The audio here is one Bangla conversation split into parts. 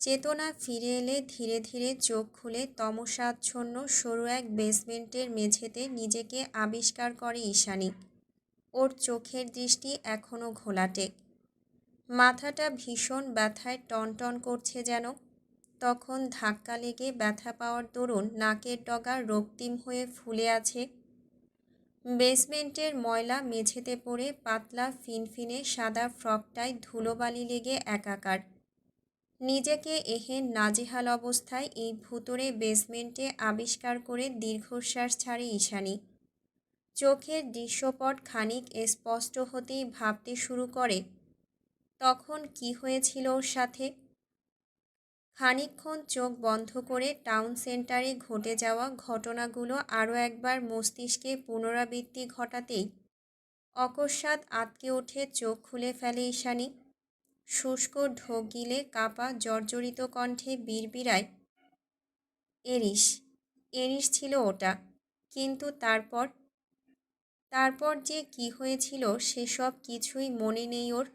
চেতনা ফিরে এলে ধীরে ধীরে চোখ খুলে তমসাচ্ছন্ন সরু এক বেসমেন্টের মেঝেতে নিজেকে আবিষ্কার করে ঈশানী। ওর চোখের দৃষ্টি এখনও ঘোলাটে। মাথাটা ভীষণ ব্যথায় টনটন করছে যেন। তখন ধাক্কা লেগে ব্যথা পাওয়ার দরুন নাকের ডগা রক্তিম হয়ে ফুলে আছে। বেসমেন্টের ময়লা মেঝেতে পড়ে পাতলা ফিনফিনে সাদা ফ্রকটায় ধুলোবালি লেগে একাকার। নিজেকে এহেন নাজেহাল অবস্থায় এই ভুতুড়ে বেসমেন্টে আবিষ্কার করে দীর্ঘশ্বাস ছাড়ে ঈশানী। চোখের দৃশ্যপট খানিক স্পষ্ট হতেই ভাবতে শুরু করে তখন কি হয়েছিল ওর সাথে। খানিকক্ষণ চোখ বন্ধ করে টাউন সেন্টারে ঘটে যাওয়া ঘটনাগুলো আরও একবার মস্তিষ্কে পুনরাবৃত্তি ঘটাতেই অকস্মাৎ আঁতকে ওঠে, চোখ খুলে ফেলে ঈশানী। শুষ্ক ঢোক গিলে কাপা জর্জরিত কণ্ঠে বিড়বিড়ায়, এরিস। এরিস ছিল ওটা। কিন্তু তারপর তারপর যে কি হয়েছিল সেসব কিছুই মনে নেই ওর।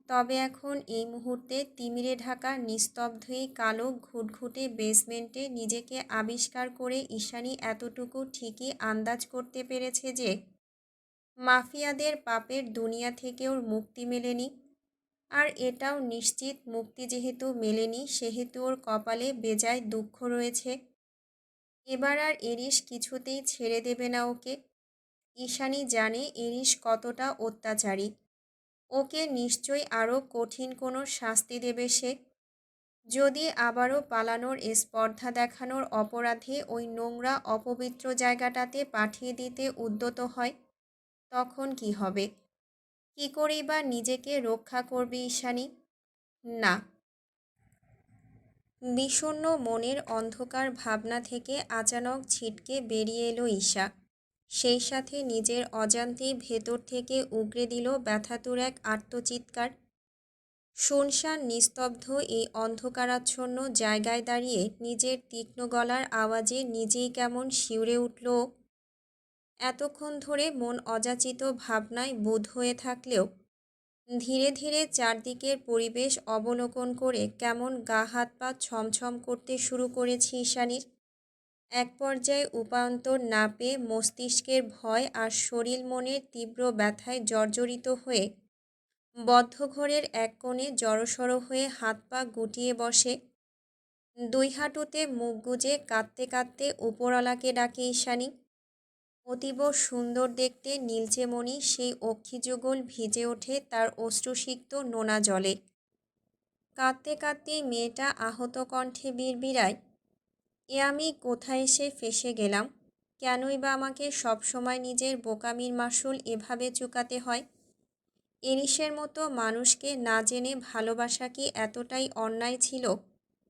তবে এখন এই মুহূর্তে তিমিরে ঢাকা নিস্তব্ধ এই কালো ঘুটঘুটে বেসমেন্টে নিজেকে আবিষ্কার করে ঈশানী এতটুকু ঠিকই আন্দাজ করতে পেরেছে যে মাফিয়াদের পাপের দুনিয়া থেকে ওর মুক্তি মেলেনি। আর এটাও নিশ্চিত, মুক্তি যেহেতু মেলেনি সেহেতু ওর কপালে বেজায় দুঃখ রয়েছে। এবার আর এরিস কিছুতেই ছেড়ে দেবে না ওকে। ঈশানী জানে এরিস কতটা অত্যাচারী। ওকে নিশ্চয়ই আরও কঠিন কোনো শাস্তি দেবে সে। যদি আবারও পালানোর স্পর্ধা দেখানোর অপরাধে ওই নোংরা অপবিত্র জায়গাটাতে পাঠিয়ে দিতে উদ্যত হয়, তখন কি হবে? কি করেই বা নিজেকে রক্ষা করবে ঈশানী? না। বিষণ্ণ মনের অন্ধকার ভাবনা থেকে আচানক ছিটকে বেরিয়ে এলো ঈশা। সেই সাথে নিজের অজান্তেই ভেতর থেকে উগরে দিল ব্যথাতুর এক আর্তচিৎকার। শুনশান নিস্তব্ধ এই অন্ধকারাচ্ছন্ন জায়গায় দাঁড়িয়ে নিজের তীক্ষ্ণ গলার আওয়াজে নিজেই কেমন শিউরে উঠল। এতক্ষণ ধরে মন অযাচিত ভাবনায় বুঁদ হয়ে থাকলেও ধীরে ধীরে চারদিকের পরিবেশ অবলোকন করে কেমন গা হাত পা ছমছম করতে শুরু করেছে ঈশানীর। এক পর্যায়ে উপান্তর না পেয়ে মস্তিষ্কের ভয় আর শরীর মনের তীব্র ব্যথায় জর্জরিত হয়ে বদ্ধ ঘরের এক কোণে জড়সড় হয়ে হাত পা গুটিয়ে বসে। দুই হাঁটুতে মুখ গুজে কাঁদতে কাঁদতে উপরওয়ালাকে ডাকে ঈশানী। অতীব সুন্দর দেখতে নীলচে মণি সেই অক্ষিযুগল ভিজে ওঠে তার অশ্রুসিক্ত নোনা জলে। কাঁদতে কাঁদতেই মেয়েটা আহত কণ্ঠে বিড়বিড়ায়, এ আমি কোথায় এসে ফেঁসে গেলাম? কেনই বা আমাকে সবসময় নিজের বোকামির মাসুল এভাবে চুকাতে হয়? এরিসের মতো মানুষকে না জেনে ভালোবাসা কি এতটাই অন্যায় ছিল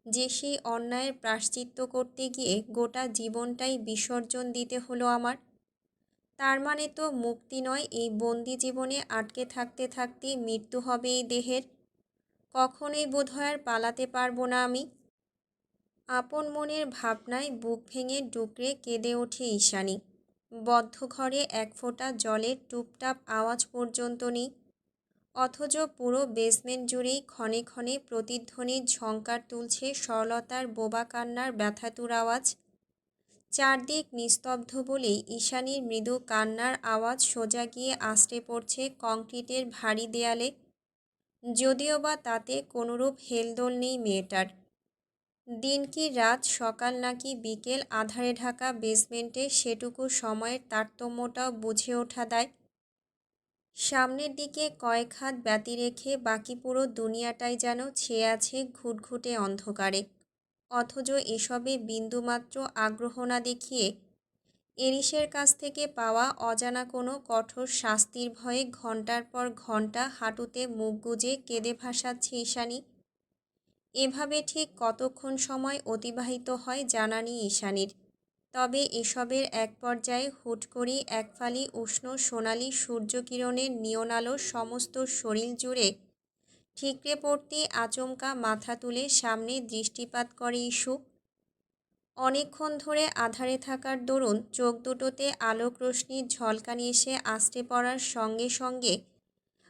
যে সেই অন্যায়ের প্রায়শ্চিত্ত করতে গিয়ে গোটা জীবনটাই বিসর্জন দিতে হলো আমার? তার মানে তো মুক্তি নয়, এই বন্দি জীবনে আটকে থাকতে থাকতে মৃত্যু হবে এই দেহের। কখনোই বোধহয় আর পালাতে পারবো না আমি। আপন মনের ভাবনায় বুক ভেঙে ডুকরে কেঁদে ওঠে ঈশানী। বদ্ধ ঘরে এক ফোঁটা জলের টুপটাপ আওয়াজ পর্যন্ত নেই, অথচ পুরো বেসমেন্ট জুড়েই ক্ষণে ক্ষণে প্রতিধ্বনির ঝংকার তুলছে সরলতার বোবা কান্নার ব্যথাতুর আওয়াজ। চারদিক নিস্তব্ধ বলেই ঈশানীর মৃদু কান্নার আওয়াজ সোজা গিয়ে আছড়ে পড়ছে কংক্রিটের ভারী দেয়ালে। যদিও বা তাতে কোনোরূপ হেলদোল নেই মেয়েটার। দিন কি রাত, সকাল নাকি বিকেল, আধারে ঢাকা বেসমেন্টে সেটুকু সময়ের তারতম্যটাও বুঝে ওঠা দায়। সামনের দিকে কয়েক হাত ব্যতি রেখে বাকি পুরো দুনিয়াটাই যেন ছেয়ে আছে ঘুটঘুটে অন্ধকারে। অথচ এসবে বিন্দুমাত্র আগ্রহ না দেখিয়ে এরিসের কাছ থেকে পাওয়া অজানা কোনো কঠোর শাস্তির ভয়ে ঘন্টার পর ঘন্টা হাঁটুতে মুখ গুজে কেঁদে ভাসাচ্ছে ঈশানী। এভাবে ঠিক কতক্ষণ সময় অতিবাহিত হয় জানা নেই ঈশানীর। তবে এসবের এক পর্যায়ে হুট করেই এক ফালি উষ্ণ সোনালি সূর্যকিরণের নিয়ন আলো সমস্ত শরীর জুড়ে ঠিকরে পড়তেই আচমকা মাথা তুলে সামনে দৃষ্টিপাত করে ইস্যু। অনেকক্ষণ ধরে আঁধারে থাকার দরুন চোখ দুটোতে আলোক রশ্মির ঝলকানি এসে আছড়ে পড়ার সঙ্গে সঙ্গে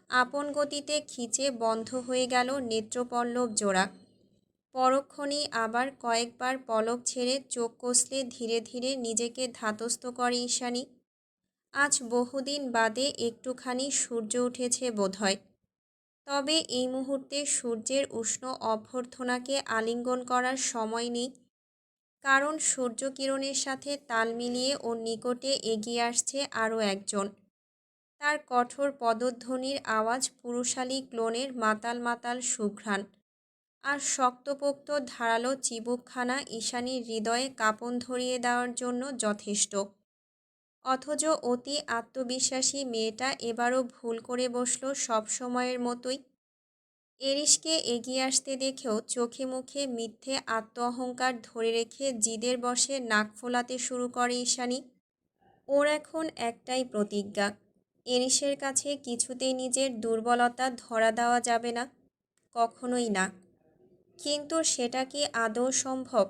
আপন গতিতে খিচে বন্ধ হয়ে গেল নেত্রপল্লব জোড়া। পরক্ষণেই আবার কয়েকবার পলক ছেড়ে চোখ কষলে ধীরে ধীরে নিজেকে ধাতস্থ করে ঈশানী। আজ বহুদিন বাদে একটুখানি সূর্য উঠেছে বোধহয়। তবে এই মুহূর্তে সূর্যের উষ্ণ অভ্যর্থনাকে আলিঙ্গন করার সময় নেই, কারণ সূর্যকিরণের সাথে তাল মিলিয়ে ওর নিকটে এগিয়ে আসছে আরও একজন। তার কঠোর পদধ্বনির আওয়াজ পুরুষালী ক্লোনের মাতাল মাতাল সুঘ্রাণ, আর শক্তপোক্ত ধারালো চিবুকখানা ঈশানীর হৃদয়ে কাঁপন ধরিয়ে দেওয়ার জন্য যথেষ্ট। অথচ অতি আত্মবিশ্বাসী মেয়েটা এবারও ভুল করে বসল সবসময়ের মতোই। এরিসকে এগিয়ে আসতে দেখেও চোখে মুখে মিথ্যে আত্ম অহংকার ধরে রেখে জিদের বশে নাক ফোলাতে শুরু করে ঈশানী। ওর এখন একটাই প্রতিজ্ঞা, এরিসের কাছে কিছুতেই নিজের দুর্বলতা ধরা দেওয়া যাবে না, কখনোই না। কিন্তু সেটা কি আদৌ সম্ভব?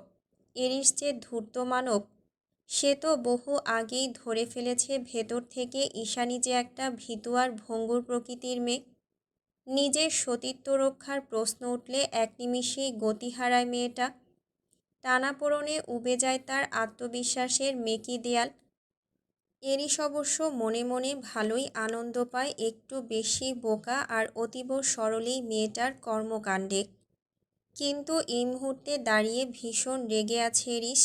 এরিস যে ধূর্ত মানব, সে তো বহু আগেই ধরে ফেলেছে ভেতর থেকে ঈশানী যে একটা ভীতু আর ভঙ্গুর প্রকৃতির মেয়ে। নিজের সতীত্ব রক্ষার প্রশ্ন উঠলে এক নিমিষেই গতি হারায় মেয়েটা। টানাপোড়েনে উবে যায় তার আত্মবিশ্বাসের মেকি দেয়াল। এরিস অবশ্য মনে মনে ভালোই আনন্দ পায় একটু বেশি বোকা আর অতীব সরলেই মেয়েটার কর্মকাণ্ডে। কিন্তু এই মুহূর্তে দাঁড়িয়ে ভীষণ রেগে আছে এরিস।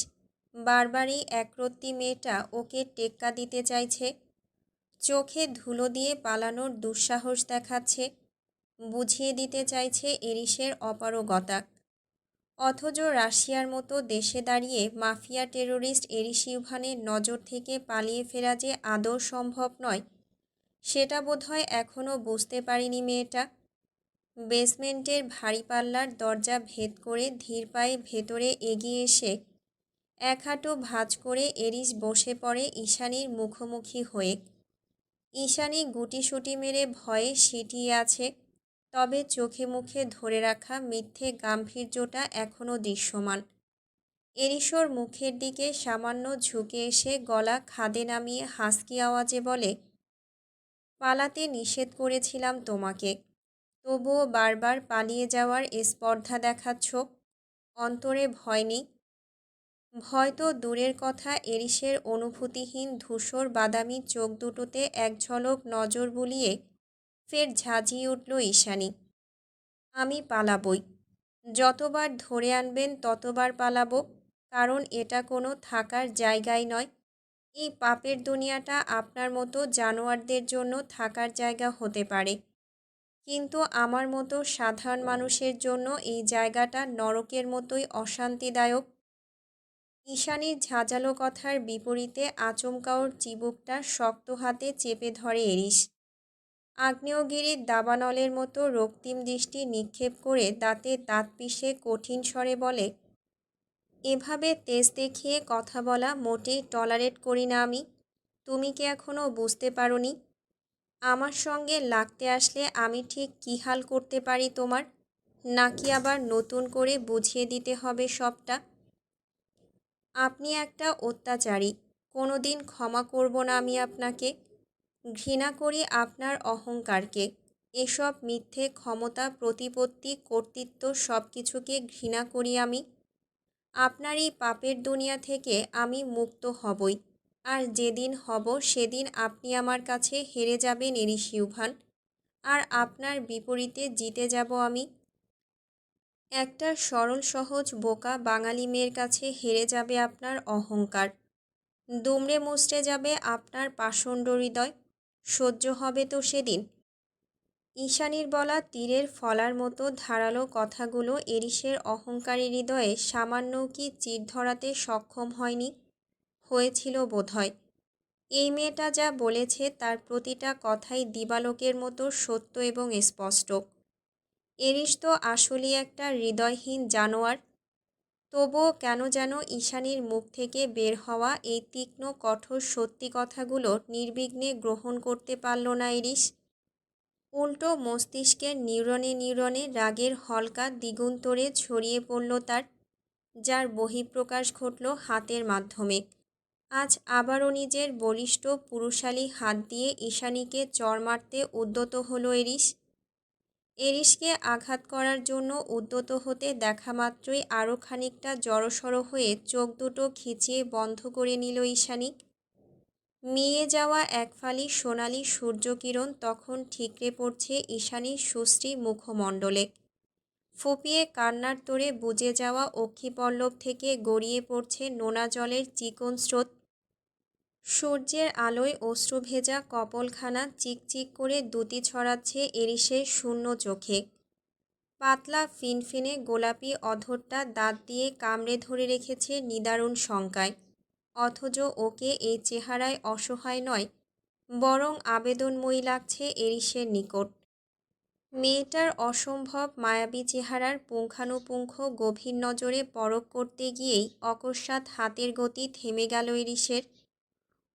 বারবারই একরত্তি মেয়েটা ওকে টেক্কা দিতে চাইছে, চোখে ধুলো দিয়ে পালানোর দুঃসাহস দেখাচ্ছে, বুঝিয়ে দিতে চাইছে এরিসের অপারগতা। অথচ রাশিয়ার মতো দেশে দাঁড়িয়ে মাফিয়া টেরোরিস্ট এরিস ইউভানের নজর থেকে পালিয়ে ফেরা যে আদৌ সম্ভব নয়, সেটা বোধহয় এখনও বুঝতে পারেনি মেয়েটা। বেসমেন্টের ভারী পাল্লার দরজা ভেদ করে ধীর পায়ে ভেতরে এগিয়ে এসে এক হাঁটু ভাঁজ করে এরিস বসে পড়ে ঈশানীর মুখোমুখি হয়ে। ঈশানী গুটিসুটি মেরে ভয়ে সিঁটিয়ে আছে, তবে চোখে মুখে ধরে রাখা মিথ্যে গাম্ভীর্যটা এখনও দৃশ্যমান। এরিসোর মুখের দিকে সামান্য ঝুঁকে এসে গলা খাদে নামিয়ে হাসকি আওয়াজে বলে, পালাতে নিষেধ করেছিলাম তোমাকে, তবুও বারবার পালিয়ে যাওয়ার স্পর্ধা দেখাচ্ছ। অন্তরে ভয় নেই? ভয় তো দূরের কথা, এরিসের অনুভূতিহীন ধূসর বাদামি চোখ দুটোতে এক ঝলক নজর বুলিয়ে ফের ঝাঁঝিয়ে উঠল ঈশানী। আমি পালাবই, যতবার ধরে আনবেন ততবার পালাবো, কারণ এটা কোনো থাকার জায়গাই নয়। এই পাপের দুনিয়াটা আপনার মতো জানোয়ারদের জন্য থাকার জায়গা হতে পারে, কিন্তু আমার মতো সাধারণ মানুষের জন্য এই জায়গাটা নরকের মতোই অশান্তিদায়ক। ঈশানীর ঝাঁঝালো কথার বিপরীতে আচমকা ওর চিবুকটা শক্ত হাতে চেপে ধরে এরিস। আগ্নেয়গিরির দাবানলের মতো রক্তিম দৃষ্টি নিক্ষেপ করে দাঁতে দাঁত পিষে কঠিন স্বরে বলে, এভাবে তেজ দেখিয়ে কথা বলা মোটেই টলারেট করি না আমি। তুমি কি এখনও বুঝতে পারোনি? আমার সঙ্গে লাগতে আসলে আমি ঠিক কী হাল করতে পারি তোমার, নাকি আবার নতুন করে বুঝিয়ে দিতে হবে সবটা? আপনি একটা অত্যাচারী, কোনো দিন ক্ষমা করব না আমি আপনাকে। ঘৃণা করি আপনার অহংকারকে, এসব মিথ্যে ক্ষমতা, প্রতিপত্তি, কর্তৃত্ব সব কিছুকে ঘৃণা করি আমি। আপনার এই পাপের দুনিয়া থেকে আমি মুক্ত হবই, আর যেদিন হব সেদিন আপনি আমার কাছে হেরে যাবেন এরিস ইউভান, আর আপনার বিপরীতে জিতে যাব আমি। একটা সরল সহজ বোকা বাঙালি মেয়ের কাছে হেরে যাবে আপনার অহংকার, দুমড়ে মুচড়ে যাবে আপনার পাষণ্ড হৃদয়। সহ্য হবে তো সেদিন? ঈশানীর বলা তীরের ফলার মতো ধারালো কথাগুলো এরিসের অহংকারী হৃদয়ে সামান্যও কি চির ধরাতে সক্ষম হয়নি? হয়েছিল বোধহয়। এই মেয়েটা যা বলেছে তার প্রতিটা কথাই দিবালোকের মতো সত্য এবং স্পষ্ট। এরিস তো আসলেই একটা হৃদয়হীন জানোয়ার। তবুও কেন যেন ঈশানীর মুখ থেকে বের হওয়া এই তীক্ষ্ণ কঠোর সত্যি কথাগুলো নির্বিঘ্নে গ্রহণ করতে পারল না এরিস। উল্টো মস্তিষ্কের নিউরনে নিউরনে রাগের হলকা দিগন্তরে ছড়িয়ে পড়ল তার, যার বহিঃপ্রকাশ ঘটল হাতের মাধ্যমে। আজ আবারও নিজের বলিষ্ঠ পুরুষালী হাত দিয়ে ঈশানীকে চড় মারতে উদ্যত হলো এরিস। এরিসকে আঘাত করার জন্য উদ্যত হতে দেখা মাত্রই আরও খানিকটা জড়সড় হয়ে চোখ দুটো খিচিয়ে বন্ধ করে নিল ঈশানী। মিয়ে যাওয়া এক ফালি সোনালি সূর্যকিরণ তখন ঠিকরে পড়ছে ঈশানীর সুশ্রী মুখমণ্ডলে। ফুপিয়ে কান্নার তোড়ে বুজে যাওয়া অক্ষিপল্লব থেকে গড়িয়ে পড়ছে নোনা জলের চিকন স্রোত। সূর্যের আলোয় অশ্রুভেজা কপলখানা চিকচিক করে দ্যুতি ছড়াচ্ছে এরিসের শূন্য চোখে। পাতলা ফিনফিনে গোলাপি অধরটা দাঁত দিয়ে কামড়ে ধরে রেখেছে নিদারুণ শঙ্কায়। অথচ ওকে এই চেহারায় অসহায় নয়, বরং আবেদনময়ী লাগছে এরিসের নিকট। মেয়েটার অসম্ভব মায়াবী চেহারার পুঙ্খানুপুঙ্খ গভীর নজরে পরখ করতে গিয়েই অকস্মাৎ হাতের গতি থেমে গেল এরিসের।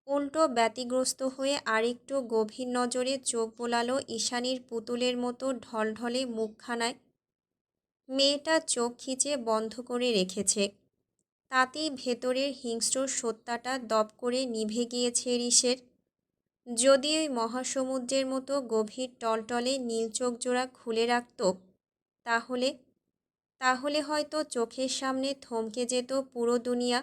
উল্টো ব্যতিগ্রস্ত হয়ে আরেকটু গভীর নজরে চোখ বোলালো ঈশানীর পুতুলের মতো ঢলঢলে মুখখানায়। মেয়েটা চোখ খিচে বন্ধ করে রেখেছে, তাতেই ভেতরের হিংস্র সত্তাটা দপ করে নিভে গিয়েছে এরিসের। যদি ওই মহাসমুদ্রের মতো গভীর টলটলে নীল চোখ জোড়া খুলে রাখত, তাহলে তাহলে হয়তো চোখের সামনে থমকে যেত পুরো দুনিয়া।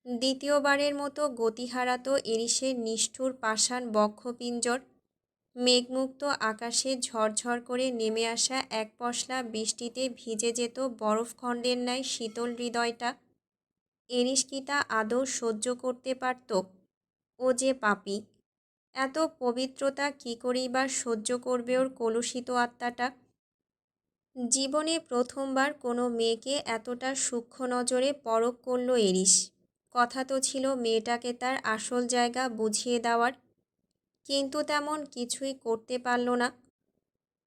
দ্বিতীয়বারের মতো গতি হারাত এরিসের নিষ্ঠুর পাষাণ বক্ষপিঞ্জর। মেঘমুক্ত আকাশে ঝরঝর করে নেমে আসা এক পশলা বৃষ্টিতে ভিজে যেত বরফখণ্ডের ন্যায় শীতল হৃদয়টা। এরিস কি তা আদৌ সহ্য করতে পারত? ও যে পাপী, এত পবিত্রতা কী করেই বা সহ্য করবে ওর কলুষিত আত্মাটা? জীবনে প্রথমবার কোনো মেয়েকে এতটা সূক্ষ্ম নজরে পরখ করল এরিস। কথা তো ছিল মেয়েটাকে তার আসল জায়গা বুঝিয়ে দেওয়ার, কিন্তু তেমন কিছুই করতে পারল না।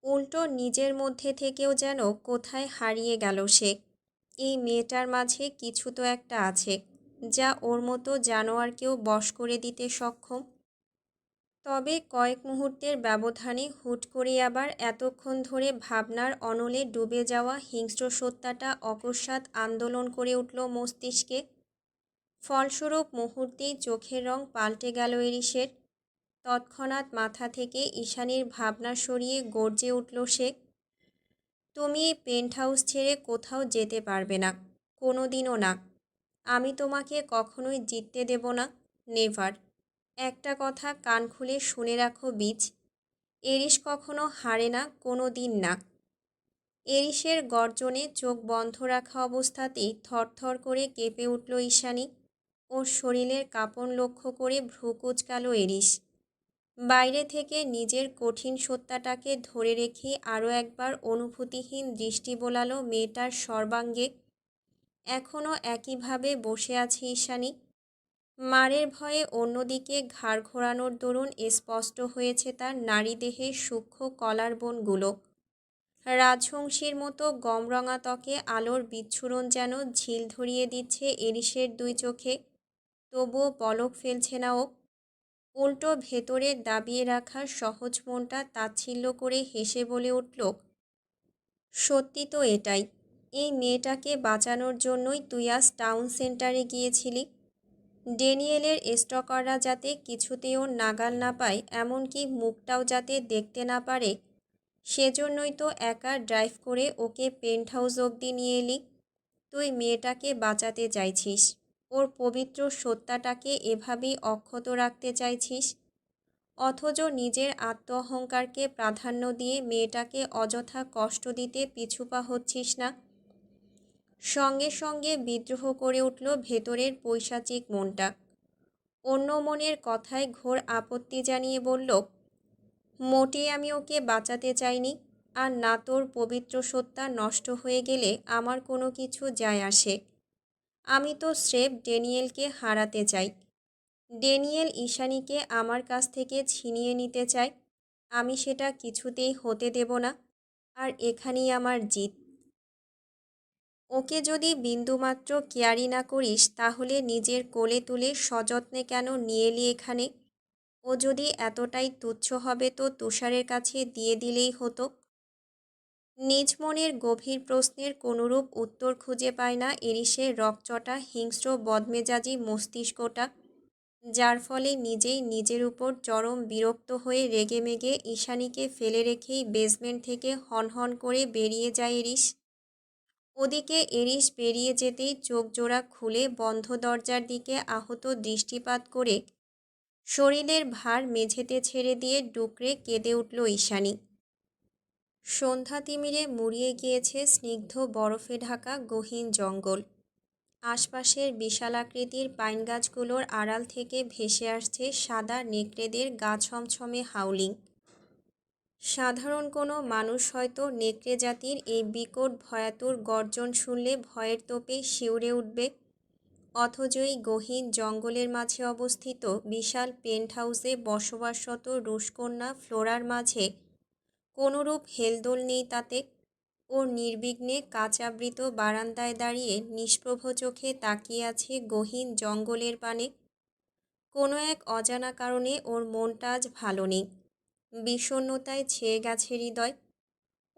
উল্টো নিজের মধ্যে থেকেও যেন কোথায় হারিয়ে গেল সে। এই মেয়েটার মাঝে কিছু তো একটা আছে, যা ওর মতো জানোয়ারকেও বশ করে দিতে সক্ষম। তবে কয়েক মুহূর্তের ব্যবধানে হুট করে আবার এতক্ষণ ধরে ভাবনার অনলে ডুবে যাওয়া হিংস্র সত্তাটা অকস্মাৎ আন্দোলন করে উঠল মস্তিষ্কে। ফলস্বরূপ মুহূর্তেই চোখের রং পাল্টে গেল এরিসের। তৎক্ষণাৎ মাথা থেকে ঈশানীর ভাবনা সরিয়ে গর্জে উঠল সে, তুমি এই পেন্ট হাউস ছেড়ে কোথাও যেতে পারবে না, কোনো দিনও না। আমি তোমাকে কখনোই জিততে দেব না, নেভার। একটা কথা কান খুলে শুনে রাখো বীজ, এরিস কখনো হারে না, কোনো দিন না। এরিসের গর্জনে চোখ বন্ধ রাখা অবস্থাতেই থরথর করে কেঁপে উঠল ঈশানী। ওর শরীরের কাঁপন লক্ষ্য করে ভ্রু কুঁচকাল এরিস। বাইরে থেকে নিজের কঠিন সত্তাটাকে ধরে রেখে আরও একবার অনুভূতিহীন দৃষ্টি বোলালো মেয়েটার সর্বাঙ্গে। এখনও একইভাবে বসে আছে ঈশানী। মারের ভয়ে অন্যদিকে ঘাড় ঘোরানোর দরুন স্পষ্ট হয়েছে তার নারীদেহের সূক্ষ্ম কলার বোনগুলো। রাজহংসীর মতো গমরঙা ত্বকে আলোর বিচ্ছুরণ যেন ঝিল ধরিয়ে দিচ্ছে এরিসের দুই চোখে। তবুও পলক ফেলছে না ও। উল্টো ভেতরে দাবিয়ে রাখা সহজ মনটা তাচ্ছিল্য করে হেসে বলে উঠল, সত্যি তো এটাই। এই মেয়েটাকে বাঁচানোর জন্যই তুই আজ টাউন সেন্টারে গিয়েছিলি। ড্যানিয়েলের স্টকাররা যাতে কিছুতেই ওর নাগাল না পায়, এমনকি মুখটাও যাতে দেখতে না পারে, সেজন্যই তো একা ড্রাইভ করে ওকে পেন্ট হাউস অবধি নিয়ে এলি। তুই মেয়েটাকে বাঁচাতে চাইছিস, ওর পবিত্র সত্তাটাকে এভাবেই অক্ষত রাখতে চাইছিস, অথচ নিজের আত্ম অহংকারকে প্রাধান্য দিয়ে মেয়েটাকে অযথা কষ্ট দিতে পিছুপা হচ্ছিস না। সঙ্গে সঙ্গে বিদ্রোহ করে উঠল ভেতরের পৈশাচিক মনটা। অন্য মনের কথায় ঘোর আপত্তি জানিয়ে বলল, মোটেই আমি ওকে বাঁচাতে চাইনি, আর না তোর পবিত্র সত্তা নষ্ট হয়ে গেলে আমার কোনো কিছু যায় আসে। আমি তো স্রেফ ড্যানিয়েলকে হারাতে চাই। ড্যানিয়েল ঈশানীকে আমার কাছ থেকে ছিনিয়ে নিতে চায়, আমি সেটা কিছুতেই হতে দেব না। আর এখানেই আমার জিত। ওকে যদি বিন্দুমাত্র কেয়ারি না করিস, তাহলে নিজের কোলে তুলে সযত্নে কেন নিয়ে এলি এখানে? ও যদি এতটাই তুচ্ছ হবে তো তুষারের কাছে দিয়ে দিলেই হতো। নিজ মনের গভীর প্রশ্নের কোনরূপ উত্তর খুঁজে পায় না এরিসের রকচটা হিংস্র বদমেজাজি মস্তিষ্কটা। যার ফলে নিজেই নিজের উপর চরম বিরক্ত হয়ে রেগেমেগে ঈশানীকে ফেলে রেখেই বেসমেন্ট থেকে হনহন করে বেরিয়ে যায় এরিস। ওদিকে এরিস বেরিয়ে যেতেই চোখজোড়া খুলে বন্ধ দরজার দিকে আহত দৃষ্টিপাত করে শরীরের ভার মেঝেতে ছেড়ে দিয়ে ডুকরে কেঁদে উঠল ঈশানী। সন্ধ্যা তিমিরে মুড়িয়ে গিয়েছে স্নিগ্ধ বরফে ঢাকা গহীন জঙ্গল। আশপাশের বিশালাকৃতির পাইন গাছগুলোর আড়াল থেকে ভেসে আসছে সাদা নেকড়েদের গা ছমছমে হাউলিং। সাধারণ কোনো মানুষ হয়তো নেকড়ে জাতির এই বিকট ভয়াতুর গর্জন শুনলে ভয়ের তোপে শিউরে উঠবে, অথচ এই গহীন জঙ্গলের মাঝে অবস্থিত বিশাল পেন্ট হাউসে বসবাসরত রুশকন্যা ফ্লোরার মাঝে কোনোরূপ হেলদোল নেই তাতে। ওর নির্বিঘ্নে কাঁচাবৃত বারান্দায় দাঁড়িয়ে নিষ্প্রভ চোখে তাকিয়ে আছে গহীন জঙ্গলের পানে। কোনো এক অজানা কারণে ওর মনটা আজ ভালো নেই, বিষণ্ণতায় ছেয়ে গেছে হৃদয়।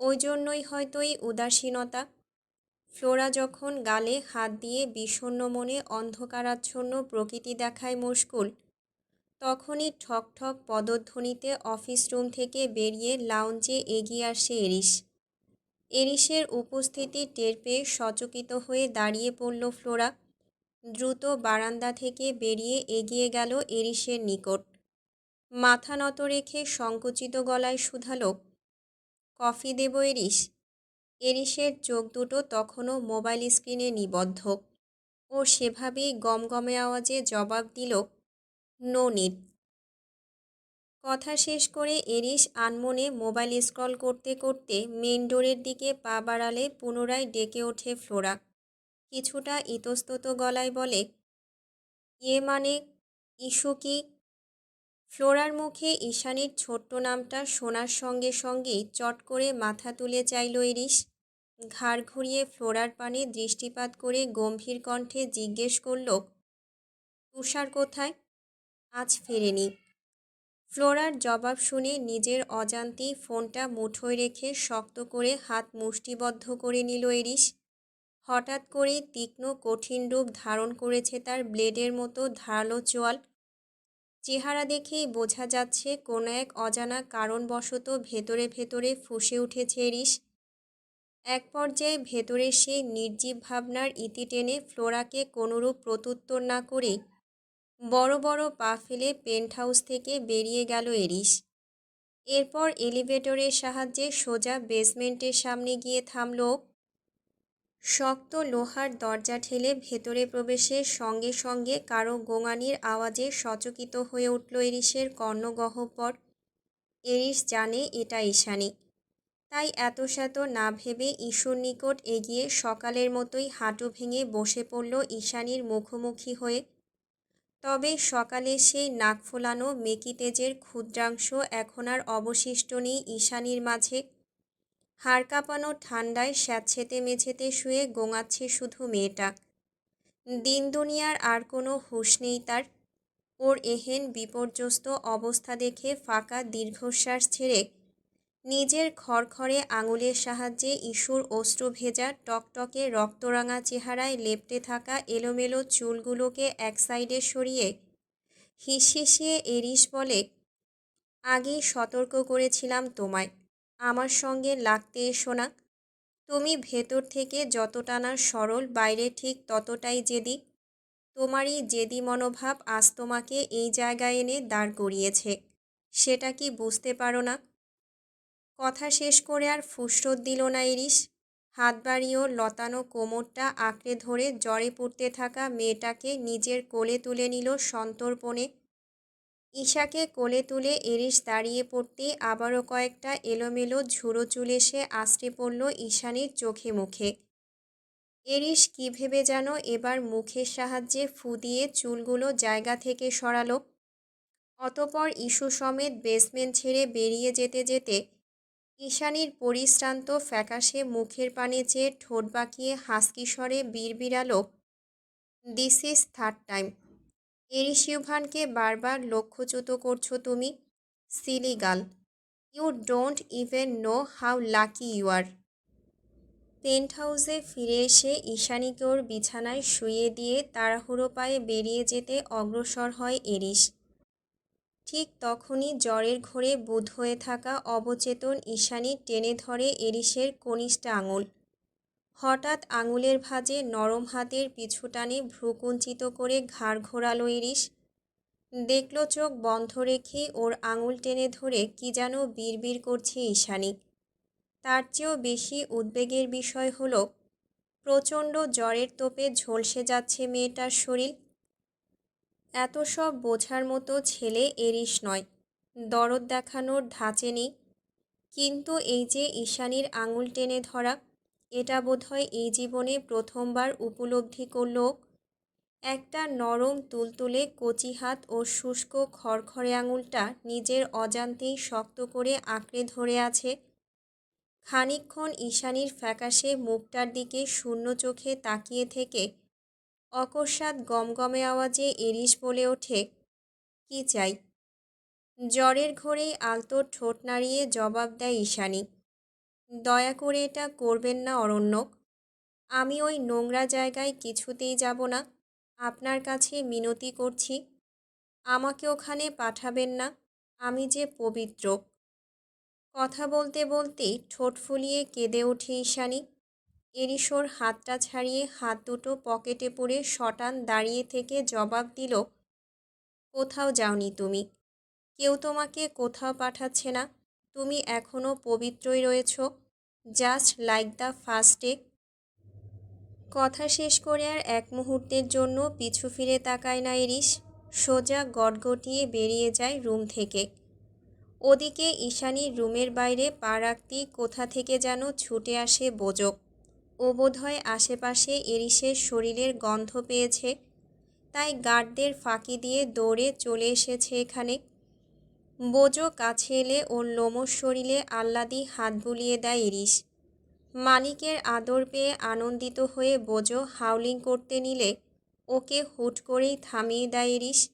ওই জন্যই হয়তো এই উদাসীনতা। ফ্লোরা যখন গালে হাত দিয়ে বিষণ্ণ মনে অন্ধকারাচ্ছন্ন প্রকৃতি দেখায় মশগুল, তখনই ঠক ঠক পদধ্বনিতে অফিস রুম থেকে বেরিয়ে লাউঞ্জে এগিয়ে আসে এরিস। এরিসের উপস্থিতি টের পেয়ে সচকিত হয়ে দাঁড়িয়ে পড়ল ফ্লোরা। দ্রুত বারান্দা থেকে বেরিয়ে এগিয়ে গেল এরিসের নিকট। মাথা নত রেখে সংকুচিত গলায় শুধালো, কফি দেব এরিস? এরিসের চোখ দুটো তখনও মোবাইল স্ক্রিনে নিবদ্ধ। ও সেভাবেই গমগমে আওয়াজে জবাব দিল, নো নিড। কথা শেষ করে এরিস আনমনে মোবাইল স্ক্রল করতে করতে মেন ডোরের দিকে পা বাড়ালে পুনরায় ডেকে ওঠে ফ্লোরা। কিছুটা ইতস্তত গলায় বলে, মানে ইস্যু কি? ফ্লোরার মুখে ঈশানীর ছোট্ট নামটা শোনার সঙ্গে সঙ্গেই চট করে মাথা তুলে চাইল এরিস। ঘাড় ঘুরিয়ে ফ্লোরার পানে দৃষ্টিপাত করে গম্ভীর কণ্ঠে জিজ্ঞেস করল, তুষার কোথায়? আজ ফেরেনি। ফ্লোরার জবাব শুনে নিজের অজান্তেই ফোনটা মুঠোয় রেখে শক্ত করে হাত মুষ্টিবদ্ধ করে নিল এরিস। হঠাৎ করেই তীক্ষ্ণ কঠিন রূপ ধারণ করেছে তার ব্লেডের মতো ধারালো চোয়াল। চেহারা দেখেই বোঝা যাচ্ছে কোনো এক অজানা কারণবশত ভেতরে ভেতরে ফুঁসে উঠেছে এরিস। এক পর্যায়ে ভেতরের সেই নির্জীব ভাবনার ইতি টেনে ফ্লোরাকে কোনোরূপ প্রত্যুত্তর না করেই বড় বড় পা ফেলে পেন্ট হাউস থেকে বেরিয়ে গেল এরিস। এরপর এলিভেটরের সাহায্যে সোজা বেসমেন্টের সামনে গিয়ে থামল। শক্ত লোহার দরজা ঠেলে ভেতরে প্রবেশের সঙ্গে সঙ্গে কারো গোঙানির আওয়াজে সচকিত হয়ে উঠল এরিসের কর্ণগহ্বর। এরিস জানে এটা ঈশানী, তাই এতশত না ভেবে ইস্যুর নিকট এগিয়ে সকালের মতোই হাঁটু ভেঙে বসে পড়ল ঈশানীর মুখোমুখি হয়ে। তবে সকালে সেই নাক ফোলানো মেকি তেজের ক্ষুদ্রাংশ এখন আর অবশিষ্ট নেই ঈশানীর মাঝে। হাড় কাঁপানো ঠান্ডায় স্যাঁতসেঁতে মেঝেতে শুয়ে গোঙাচ্ছে শুধু মেয়েটা। দিন দুনিয়ার আর কোনো হুঁশ নেই তার। ওর এহেন বিপর্যস্ত অবস্থা দেখে ফাঁকা দীর্ঘশ্বাস ছেড়ে নিজের খড়খড়ে আঙুলের সাহায্যে ইস্যুর অশ্রু ভেজা টকটকে রক্তরাঙা চেহারায় লেপ্টে থাকা এলোমেলো চুলগুলোকে এক সাইডে সরিয়ে হিসহিসিয়ে এরিস বলে, আগেই সতর্ক করেছিলাম তোমায়, আমার সঙ্গে লাগতে এসো না। তুমি ভেতর থেকে যতটা না সরল, বাইরে ঠিক ততটাই জেদি। তোমারই জেদি মনোভাব আজ তোমাকে এই জায়গায় এনে দাঁড় করিয়েছে, সেটা কি বুঝতে পারো না? কথা শেষ করে আর ফুসরত দিল না এরিস। হাত বাড়িয়েও লতানো কোমরটা আঁকড়ে ধরে জ্বরে পুড়তে থাকা মেয়েটাকে নিজের কোলে তুলে নিল সন্তর্পণে। ঈশাকে কোলে তুলে এরিস দাঁড়িয়ে পড়তে আবারও কয়েকটা এলোমেলো ঝুড়ো চুল এসে আছড়ে পড়ল ঈশানীর চোখে মুখে। এরিস কী ভেবে যেন এবার মুখের সাহায্যে ফু দিয়ে চুলগুলো জায়গা থেকে সরালো। অতপর ইস্যু সমেত বেসমেন্ট ছেড়ে বেরিয়ে যেতে যেতে ঈশানীর পরিশ্রান্ত ফ্যাকাশে মুখের পানে চেয়ে ঠোঁট বাঁকিয়ে হাসকি স্বরে বিড়বিড়ালো, this is third time. Aris ইউভানকে বারবার লক্ষ্যচ্যুত করছো তুমি, silly girl. You don't even know how lucky you are. পেন্ট হাউসে ফিরে এসে ঈশানীকে ওর বিছানায় শুইয়ে দিয়ে তাড়াহুড়ো পায়ে বেরিয়ে যেতে অগ্রসর হয় এরিস। ঠিক তখনই জ্বরের ঘোরে বুঁদ হয়ে থাকা অবচেতন ঈশানী টেনে ধরে এরিসের কনিষ্ঠ আঙুল। হঠাৎ আঙুলের ভাঁজে নরম হাতের পিছু টানে ভ্রুকুঞ্চিত করে ঘাড় ঘোরালো এরিস। দেখল চোখ বন্ধ রেখেই ওর আঙুল টেনে ধরে কি যেন বিড়বিড় করছে ঈশানী। তার চেয়েও বেশি উদ্বেগের বিষয় হলো প্রচণ্ড জ্বরের তোপে ঝলসে যাচ্ছে মেয়েটার শরীর। এত সব বোঝার মতো ছেলে এরিস নয়, দরদ দেখানোর ধাঁচে নেই। কিন্তু এই যে ঈশানীর আঙুল টেনে ধরা, এটা বোধহয় এই জীবনে প্রথমবার উপলব্ধি করল। একটা নরম তুলতুলে কচি হাত ও শুষ্ক খড়খড়ে আঙুলটা নিজের অজান্তেই শক্ত করে আঁকড়ে ধরে আছে। খানিকক্ষণ ঈশানীর ফ্যাকাশে মুখটার দিকে শূন্য চোখে তাকিয়ে থেকে অকস্মাৎ গমগমে আওয়াজে এরিস বলে ওঠে, "কি চাই?" জ্বরের ঘোরেই আলতো ঠোঁট নাড়িয়ে জবাব দেয় ঈশানী, "দয়া করে এটা করবেন না অরণ্যক। আমি ওই নোংরা জায়গায় কিছুতেই যাব না। আপনার কাছে মিনতি করছি, আমাকে ওখানে পাঠাবেন না। আমি যে পবিত্র।" কথা বলতে বলতেই ঠোঁট ফুলিয়ে কেঁদে ওঠে ঈশানী। এরিসোর হাতটা ছাড়িয়ে হাত দুটো পকেটে পুরে শটান দাঁড়িয়ে থেকে জবাব দিল, "কোথাও যাওনি তুমি, কেউ তোমাকে কোথাও পাঠাচ্ছে না। তুমি এখনও পবিত্রই রয়েছ, just like the first day." কথা শেষ করে আর এক মুহূর্তের জন্য পিছু ফিরে তাকায় না এরিস, সোজা গটগটিয়ে বেরিয়ে যায় রুম থেকে। ওদিকে ঈশানীর রুমের বাইরে পা রাখতেই কোথা থেকে যেন ছুটে আসে বোজো। ও বোধহয় আশেপাশে এরিসের শরীরের গন্ধ পেয়েছে, তাই গার্ডদের ফাঁকি দিয়ে দৌড়ে চলে এসেছে এখানে। বোজো কাছে এলে ওর লোমশ শরীরে আহ্লাদি হাত বুলিয়ে দেয় এরিস। মালিকের আদর পেয়ে আনন্দিত হয়ে বোজো হাউলিং করতে নিলে ওকে হুট করেই থামিয়ে দেয় এরিস।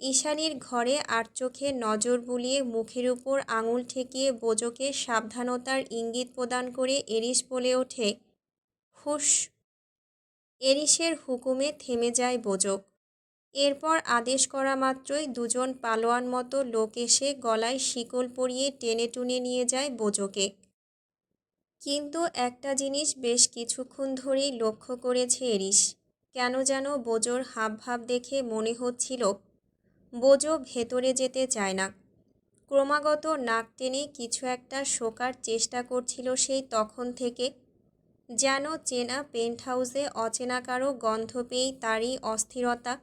ঈশানীর ঘরে আর চোখে নজর বুলিয়ে মুখের উপর আঙুল ঠেকিয়ে বোজোকে সাবধানতার ইঙ্গিত প্রদান করে এরিস বলে ওঠে, "হুশ।" এরিসের হুকুমে থেমে যায় বোজো। এরপর আদেশ করা মাত্রই দুজন পালোয়ান মতো লোক এসে গলায় শিকল পরিয়ে টেনে টুনে নিয়ে যায় বোজোকে। কিন্তু একটা জিনিস বেশ কিছুক্ষণ ধরেই লক্ষ্য করেছে এরিস, কেন যেন বোজোর হাবভাব দেখে মনে হচ্ছিল বোজো ভেতরে যেতে চায় না। ক্রমাগত নাক টেনে কিছু একটা শোকার চেষ্টা করছিল সেই তখন থেকে, যেন চেনা পেন্ট হাউসে অচেনা কারো গন্ধ পেয়েই তারই অস্থিরতা।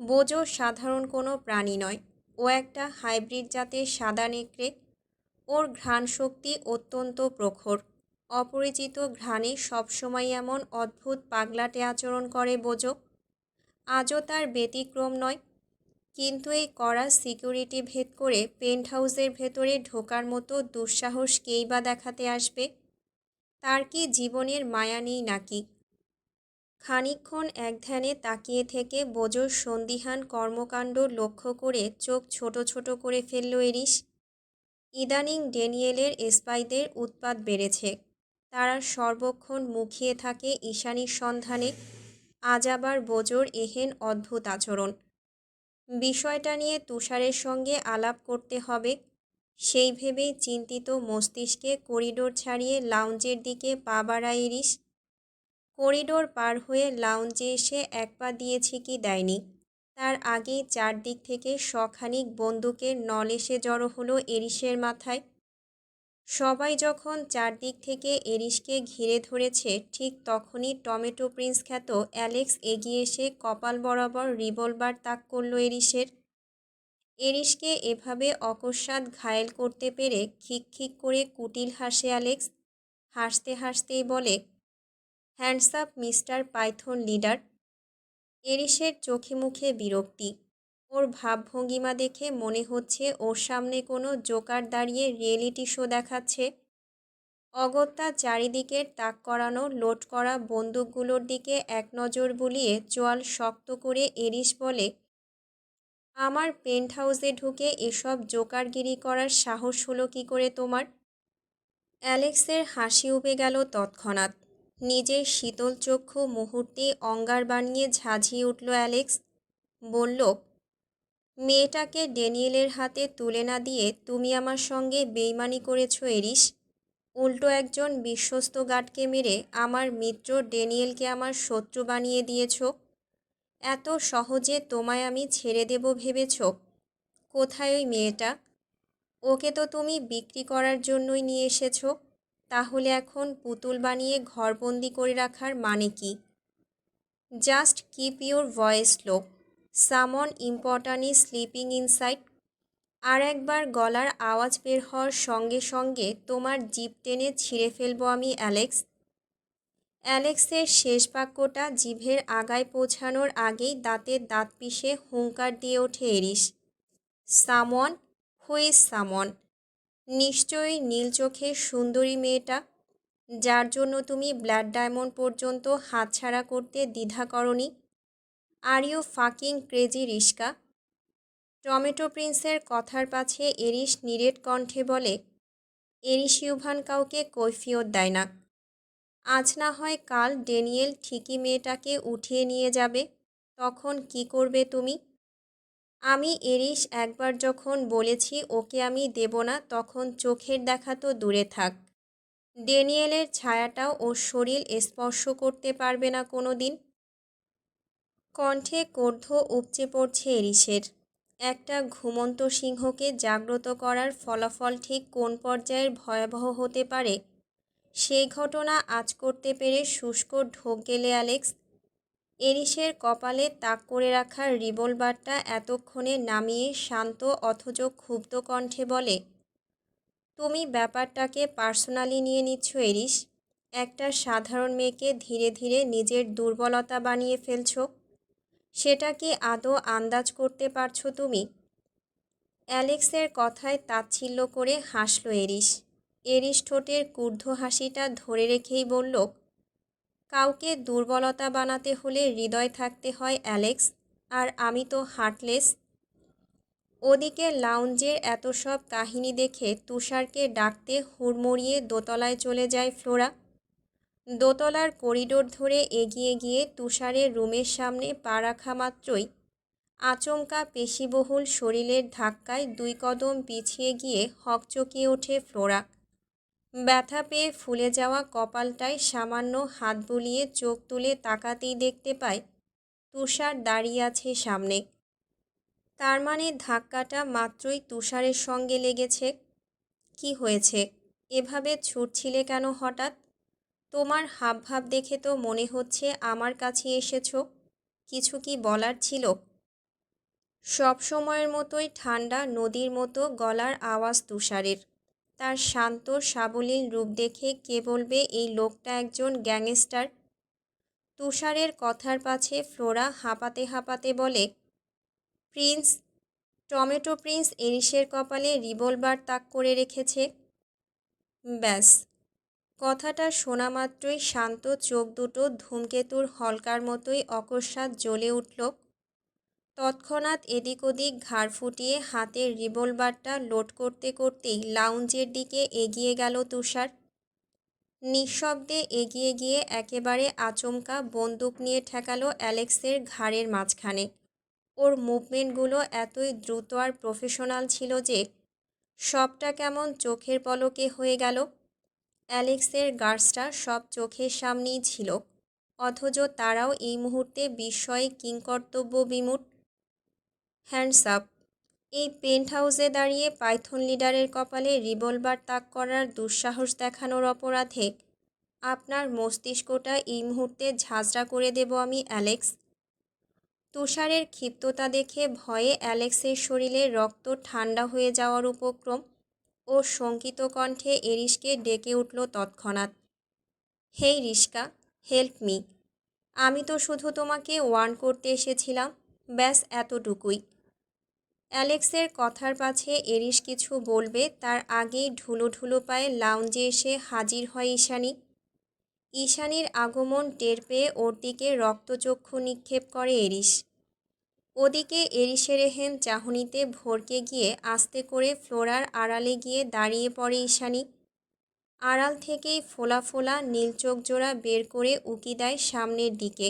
বোজো সাধারণ কোনো প্রাণী নয়, ও একটা হাইব্রিড জাতের সাদা নেকড়ে। ওর ঘ্রাণ শক্তি অত্যন্ত প্রখর। অপরিচিত ঘ্রাণে সবসময় এমন অদ্ভুত পাগলাটে আচরণ করে বোজো। আজও তার ব্যতিক্রম নয়। কিন্তু এই কড়া সিকিউরিটি ভেদ করে পেন্ট হাউসের ভেতরে ঢোকার মতো দুঃসাহস কেই বা দেখাতে আসবে? তার কি জীবনের মায়া নেই নাকি? খানিকক্ষণ একধ্যানে তাকিয়ে থেকে বোজোর সন্দিহান কর্মকাণ্ড লক্ষ্য করে চোখ ছোট ছোট করে ফেলল এরিস। ইদানিং ড্যানিয়েলের স্পাইদের উৎপাত বেড়েছে। তারা সর্বক্ষণ মুখিয়ে থাকে ঈশানীর সন্ধানে। আজ আবার বোজোর এহেন অদ্ভুত আচরণ। বিষয়টা নিয়ে তুষারের সঙ্গে আলাপ করতে হবে, সেই ভেবেই চিন্তিত মস্তিষ্কে করিডোর ছাড়িয়ে লাউঞ্জের দিকে পা বাড়ায় এরিস। করিডোর পার হয়ে লাউঞ্জে এসে এক পা দিয়েছে কি দেয়নি, তার আগেই চারদিক থেকে শখানিক বন্দুকের নল এসে জড়ো হলো এরিসের মাথায়। সবাই যখন চারদিক থেকে এরিসকে ঘিরে ধরেছে, ঠিক তখনই টমেটো প্রিন্স খ্যাত অ্যালেক্স এগিয়ে এসে কপাল বরাবর রিভলভার তাক করল এরিসের। এরিসকে এভাবে অকস্মাৎ ঘায়েল করতে পেরে খিকখিক করে কুটিল হাসে অ্যালেক্স। হাসতে হাসতেই বলে, "hands up mister python leader." এরিসের চোখে মুখে বিরক্তি। ওর ভাবভঙ্গিমা দেখে মনে হচ্ছে ওর সামনে কোনো জোকার দাঁড়িয়ে রিয়েলিটি শো দেখাচ্ছে। অগত্যা চারিদিকের তাক করানো লোড করা বন্দুকগুলোর দিকে এক নজর বুলিয়ে চোয়াল শক্ত করে এরিস বলে, "আমার পেন্ট হাউসে ঢুকে এসব জোকারগিরি করার সাহস হলো কি করে তোমার?" অ্যালেক্সের হাসি উবে গেল তৎক্ষণাৎ। নিজের শীতল চক্ষু মুহূর্তে অঙ্গার বানিয়ে ঝাঁঝিয়ে উঠল অ্যালেক্স। বলল, মেয়েটাকে ড্যানিয়েলের হাতে তুলে না দিয়ে তুমি আমার সঙ্গে বেইমানি করেছ এরিস। উল্টো একজন বিশ্বস্ত গার্ডকে মেরে আমার মিত্র ড্যানিয়েলকে আমার শত্রু বানিয়ে দিয়েছ। এত সহজে তোমায় আমি ছেড়ে দেব ভেবেছ? কোথায় ওই মেয়েটা? ওকে তো তুমি বিক্রি করার জন্যই নিয়ে এসেছো। তাহলে এখন পুতুল বানিয়ে ঘরবন্দি করে রাখার মানে কি? জাস্ট কিপ ইউর ভয়েস লো। সামন ইম্পর্ট্যান্ট ইজ স্লিপিং ইনসাইড। আর একবার গলার আওয়াজ বের হওয়ার সঙ্গে সঙ্গে তোমার জিভ টেনে ছিঁড়ে ফেলবো আমি অ্যালেক্স। অ্যালেক্সের শেষ বাক্যটা জিভের আগায় পৌঁছানোর আগেই দাঁতের দাঁত পিষে হুঙ্কার দিয়ে ওঠে এরিস। সামন? হু ইজ সামন? নিশ্চয়ই নীল চোখের সুন্দরী মেয়েটা, যার জন্য তুমি ব্লাড ডায়মন্ড পর্যন্ত হাতছাড়া করতে দ্বিধা করনি। আর ইউ ফাকিং ক্রেজি রিস্কা? টমেটো প্রিন্সের কথার পাছে এরিস নিরেট কণ্ঠে বলে, এরিস ইউভান কাউকে কৈফিয়ত দেয় না। আজ না হয় কাল ড্যানিয়েল ঠিকই মেয়েটাকে উঠিয়ে নিয়ে যাবে, তখন কি করবে তুমি? আমি এরিস একবার যখন বলেছি ওকে আমি দেব না, তখন চোখের দেখা তো দূরে থাক, ড্যানিয়েলের ছায়াটাও ওর শরীর স্পর্শ করতে পারবে না কোনো দিন। কণ্ঠে ক্রোধ উপচে পড়ছে এরিসের। একটা ঘুমন্ত সিংহকে জাগ্রত করার ফলাফল ঠিক কোন পর্যায়ের ভয়াবহ হতে পারে সেই ঘটনা আজ করতে পেরে শুষ্ক ঢোক গেলে অ্যালেক্স। এরিসের কপালে তাক করে রাখার রিভলভারটা এতক্ষণে নামিয়ে শান্ত অথচ ক্ষুব্ধ কণ্ঠে বলে, তুমি ব্যাপারটাকে পার্সোনালি নিয়ে নিচ্ছ এরিস। একটা সাধারণ মেয়েকে ধীরে ধীরে নিজের দুর্বলতা বানিয়ে ফেলছ। সেটা কি আদৌ আন্দাজ করতে পারছো তুমি? অ্যালেক্সের কথায় তাচ্ছিল্য করে হাসল এরিস। এরিস ঠোঁটের ক্রুদ্ধ হাসিটা ধরে রেখেই বলল, কাউকে দুর্বলতা বানাতে হলে হৃদয় থাকতে হয় অ্যালেক্স, আর আমি তো হার্টলেস। ওদিকে লাউঞ্জের এত সব কাহিনী দেখে তুষারকে ডাকতে হুড়মুড়িয়ে দোতলায় চলে যায় ফ্লোরা। দোতলার করিডোর ধরে এগিয়ে গিয়ে তুষারের রুমের সামনে পা রাখা মাত্রই আচমকা পেশিবহুল শরীরের ধাক্কায় 2 কদম পিছিয়ে গিয়ে হকচকিয়ে ওঠে ফ্লোরা। ব্যথা পেয়ে ফুলে যাওয়া কপালটায় সামান্য হাত বুলিয়ে চোখ তুলে তাকাতেই দেখতে পায় তুষার দাঁড়িয়ে আছে সামনে। তার মানে ধাক্কাটা মাত্রই তুষারের সঙ্গে লেগেছে। কি হয়েছে? এভাবে ছুটছিলে কেন হঠাৎ? তোমার হাবভাব দেখে তো মনে হচ্ছে আমার কাছে এসেছো। কিছু কি বলার ছিল? সব সময়ের মতোই ঠান্ডা নদীর মতো গলার আওয়াজ তুষারের। তার শান্ত সাবলীল রূপ দেখে কে বলবে এই লোকটা একজন গ্যাংস্টার? তুষারের কথার পাছে ফ্লোরা হাঁপাতে হাঁপাতে বলে, প্রিন্স। টমেটো প্রিন্স এরিসের কপালে রিভলভার তাক করে রেখেছে। ব্যাস। কথাটা শোনা মাত্রই শান্ত চোখ দুটো ধূমকেতুর হলকার মতোই অকস্মাৎ জ্বলে উঠল। তৎক্ষণাৎ এদিক ওদিক ঘাড় ফুটিয়ে হাতের রিভলভারটা লোড করতে করতেই লাউঞ্জের দিকে এগিয়ে গেল তুষার। নিঃশব্দে এগিয়ে গিয়ে একেবারে আচমকা বন্দুক নিয়ে ঠেকালো অ্যালেক্সের ঘাড়ের মাঝখানে। ওর মুভমেন্টগুলো এতই দ্রুত আর প্রফেশনাল ছিল যে সবটা কেমন চোখের পলকে হয়ে গেল। অ্যালেক্সের গার্ডসটা সব চোখের সামনেই ছিল, অথচ তারাও এই মুহূর্তে বিস্ময়ে কিংকর্তব্য বিমূঢ়। Hands up. এই পেন্ট হাউসে দাঁড়িয়ে পাইথন লিডারের কপালে রিভলভার তাক করার দুঃসাহস দেখানোর অপরাধে আপনার মস্তিষ্কটা এই মুহূর্তে ঝাঁঝরা করে দেব আমি অ্যালেক্স। তুষারের ক্ষিপ্ততা দেখে ভয়ে অ্যালেক্সের শরীরে রক্ত ঠান্ডা হয়ে যাওয়ার উপক্রম। ও শঙ্কিত কণ্ঠে এরিসকে ডেকে উঠল তৎক্ষণাৎ, হেই রিস্কা, হেল্প মি। আমি তো শুধু তোমাকে ওয়ার্ন করতে এসেছিলাম, ব্যাস এতটুকুই। অ্যালেক্সের কথার পাছে এরিস কিছু বলবে তার আগেই ঢুলো ঢুলো পায়ে লাউঞ্জে এসে হাজির হয় ঈশানী। ঈশানীর আগমন টের পেয়ে ওর দিকে রক্তচক্ষু নিক্ষেপ করে এরিস। ওদিকে এরিসের এহেন চাহনিতে ভরকে গিয়ে আস্তে করে ফ্লোরার আড়ালে গিয়ে দাঁড়িয়ে পড়ে ঈশানী। আড়াল থেকেই ফোলা ফোলা নীল চোখ জোড়া বের করে উকি দেয় সামনের দিকে।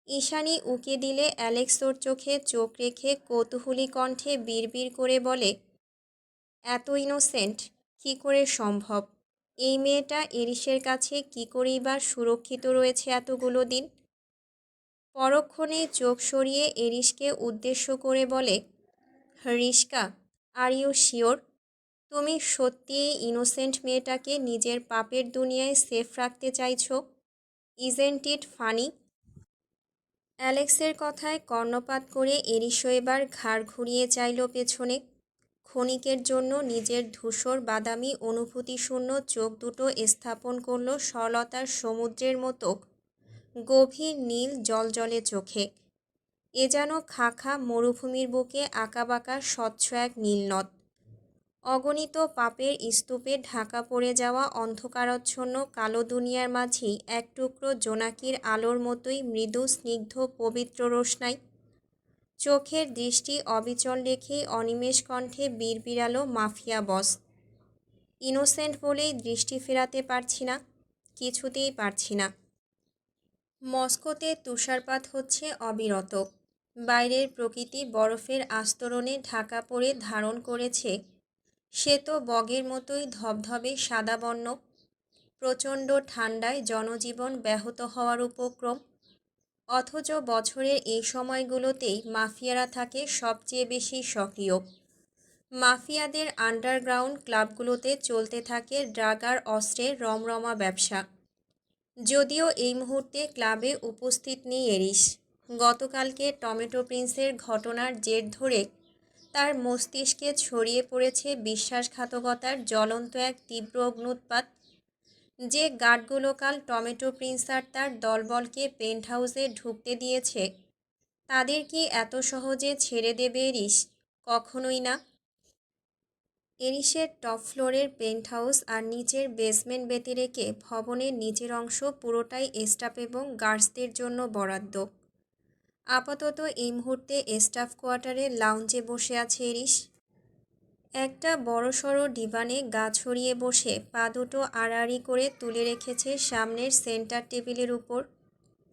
ঈশানী উকি দিলে অ্যালেক্স ওর চোখে চোখ রেখে কৌতূহলী কণ্ঠে বিড়বিড় করে বলে, এত ইনোসেন্ট কি করে সম্ভব? এই মেয়েটা এরিসের কাছে কি করেই বা সুরক্ষিত রয়েছে এতগুলো দিন? পরক্ষণেই চোখ সরিয়ে এরিসকে উদ্দেশ্য করে বলে, রিস্কা, আর ইউ শিওর তুমি সত্যি এই ইনোসেন্ট মেয়েটাকে নিজের পাপের দুনিয়ায় সেফ রাখতে চাইছো? Isn't it funny? অ্যালেক্সের কথায় কর্ণপাত করে এরিসও এবার ঘাড় ঘুরিয়ে চাইল পেছনে। ক্ষণিকের জন্য নিজের ধূসর বাদামি অনুভূতিশূন্য চোখ দুটো স্থাপন করল সরলতার সমুদ্রের মতো গভীর নীল জলজলে চোখে। এ যেন খাঁ মরুভূমির বুকে আঁকাবাঁকা স্বচ্ছ এক নীলনদ। অগণিত পাপের স্তূপে ঢাকা পড়ে যাওয়া অন্ধকারাচ্ছন্ন কালো দুনিয়ার মাঝেই এক টুকরো জোনাকির আলোর মতোই মৃদু স্নিগ্ধ পবিত্র রোশনাই। চোখের দৃষ্টি অবিচল রেখেই অনিমেষ কণ্ঠে বিড়বিড়ালো মাফিয়া বস, ইনোসেন্ট বলেই দৃষ্টি ফেরাতে পারছি না, কিছুতেই পারছি না। মস্কোতে তুষারপাত হচ্ছে অবিরত। বাইরের প্রকৃতি বরফের আস্তরণে ঢাকা পড়ে ধারণ করেছে শ্বেত বগের মতোই ধবধবে সাদা বর্ণ। প্রচণ্ড ঠান্ডায় জনজীবন ব্যাহত হওয়ার উপক্রম। অথচ বছরের এই সময়গুলোতেই মাফিয়ারা থাকে সবচেয়ে বেশি সক্রিয়। মাফিয়াদের আন্ডারগ্রাউন্ড ক্লাবগুলোতে চলতে থাকে ড্রাগ আর অস্ত্রের রমরমা ব্যবসা। যদিও এই মুহূর্তে ক্লাবে উপস্থিত নেই এরিস। গতকালকে টমেটো প্রিন্সের ঘটনার জের ধরে তার মস্তিষ্কে ছড়িয়ে পড়েছে বিশ্বাসঘাতকতার জ্বলন্ত এক তীব্র অগ্নুৎপাত। যে গার্ডগুলো কাল টমেটো প্রিন্স আর তার দলবলকে পেন্ট হাউসে ঢুকতে দিয়েছে, তাদের কি এত সহজে ছেড়ে দেবে এরিস? কখনোই না। এরিসের টপ ফ্লোরের পেন্ট হাউস আর নিচের বেসমেন্ট ব্যতি রেখে ভবনের নিচের অংশ পুরোটাই স্টাফ এবং গার্ডসদের জন্য বরাদ্দ। আপাতত এই মুহূর্তে স্টাফ কোয়ার্টারে লাউঞ্জে বসে আছে এরিস। একটা বড়সড় ডিভানে গা ছড়িয়ে বসে পা দুটো আড়াআড়ি করে তুলে রেখেছে সামনের সেন্টার টেবিলের উপর।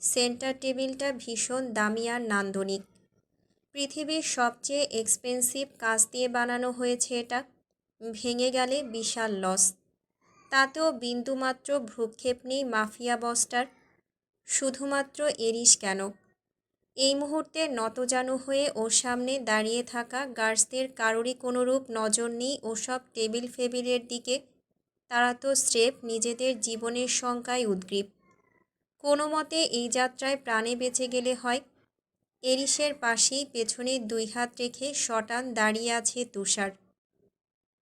সেন্টার টেবিলটা ভীষণ দামি আর নান্দনিক। পৃথিবীর সবচেয়ে এক্সপেন্সিভ কাঁচ দিয়ে বানানো হয়েছে এটা। ভেঙে গেলে বিশাল লস। তাতেও বিন্দুমাত্র ভ্রুক্ষেপ নেই মাফিয়া বসটার। শুধুমাত্র এরিস কেন, এই মুহূর্তে নতজানু হয়ে ওর সামনে দাঁড়িয়ে থাকা গার্ডসদের কারোরই কোনোরূপ নজর নেই ওসব টেবিল ফেবিলের দিকে। তারা তো স্রেফ নিজেদের জীবনের শঙ্কায় উদ্গ্রীব। কোনো মতে এই যাত্রায় প্রাণে বেঁচে গেলে হয়। এরিসের পাশেই পেছনে দুই হাত রেখে শটান দাঁড়িয়ে আছে তুষার।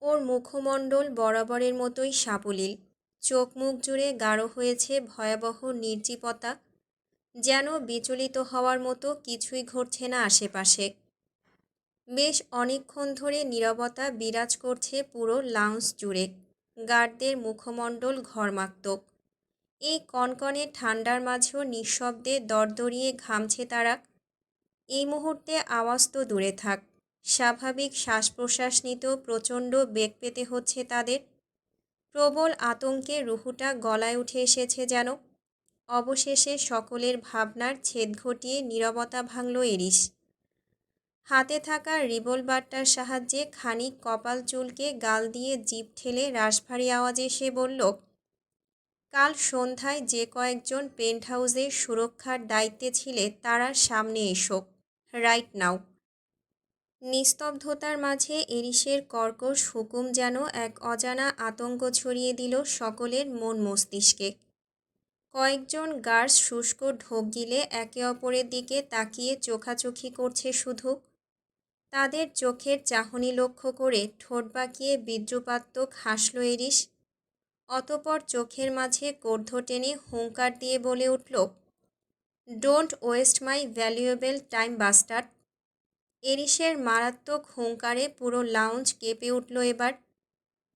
ওর মুখমণ্ডল বরাবরের মতোই সাবলীল। চোখ মুখ জুড়ে গাঢ় হয়েছে ভয়াবহ নির্জীবতা। যেন বিচলিত হওয়ার মতো কিছুই ঘটছে না আশেপাশে। বেশ অনেকক্ষণ ধরে নীরবতা বিরাজ করছে পুরো লাউঞ্জ জুড়ে। গার্ডদের মুখমণ্ডল ঘর্মাক্ত। এই কনকনে ঠান্ডার মাঝেও নিঃশব্দে দরদরিয়ে ঘামছে তারা। এই মুহূর্তে আওয়াজ তো দূরে থাক, স্বাভাবিক শ্বাস প্রশ্বাস নিতেও প্রচণ্ড বেগ পেতে হচ্ছে তাদের। প্রবল আতঙ্কে রুহুটা গলায় উঠে এসেছে যেন। অবশেষে সকলের ভাবনার ছেদ ঘটিয়ে নীরবতা ভাঙল এরিস। হাতে থাকা রিভলভারটার সাহায্যে খানিক কপাল চুলকে গাল দিয়ে জিভ ঠেলে রাশভারী আওয়াজে সে বলল, কাল সন্ধ্যায় যে কয়েকজন পেন্ট হাউসের সুরক্ষার দায়িত্বে ছিলে তারা সামনে এসো, রাইট নাও। নিস্তব্ধতার মাঝে এরিসের কর্কশ হুকুম যেন এক অজানা আতঙ্ক ছড়িয়ে দিল সকলের মন মস্তিষ্কে। কয়েকজন গার্ডস শুষ্ক ঢোক গিলে একে অপরের দিকে তাকিয়ে চোখাচোখি করছে শুধু। তাদের চোখের চাহনি লক্ষ্য করে ঠোঁট বাঁকিয়ে বিদ্রুপাত্মক হাসল এরিস। অতপর চোখের মাঝে কর্ধ্য টেনে হুঙ্কার দিয়ে বলে উঠল, don't waste my valuable time bastard. এরিসের মারাত্মক হুঙ্কারে পুরো লাউঞ্জ কেঁপে উঠল এবার।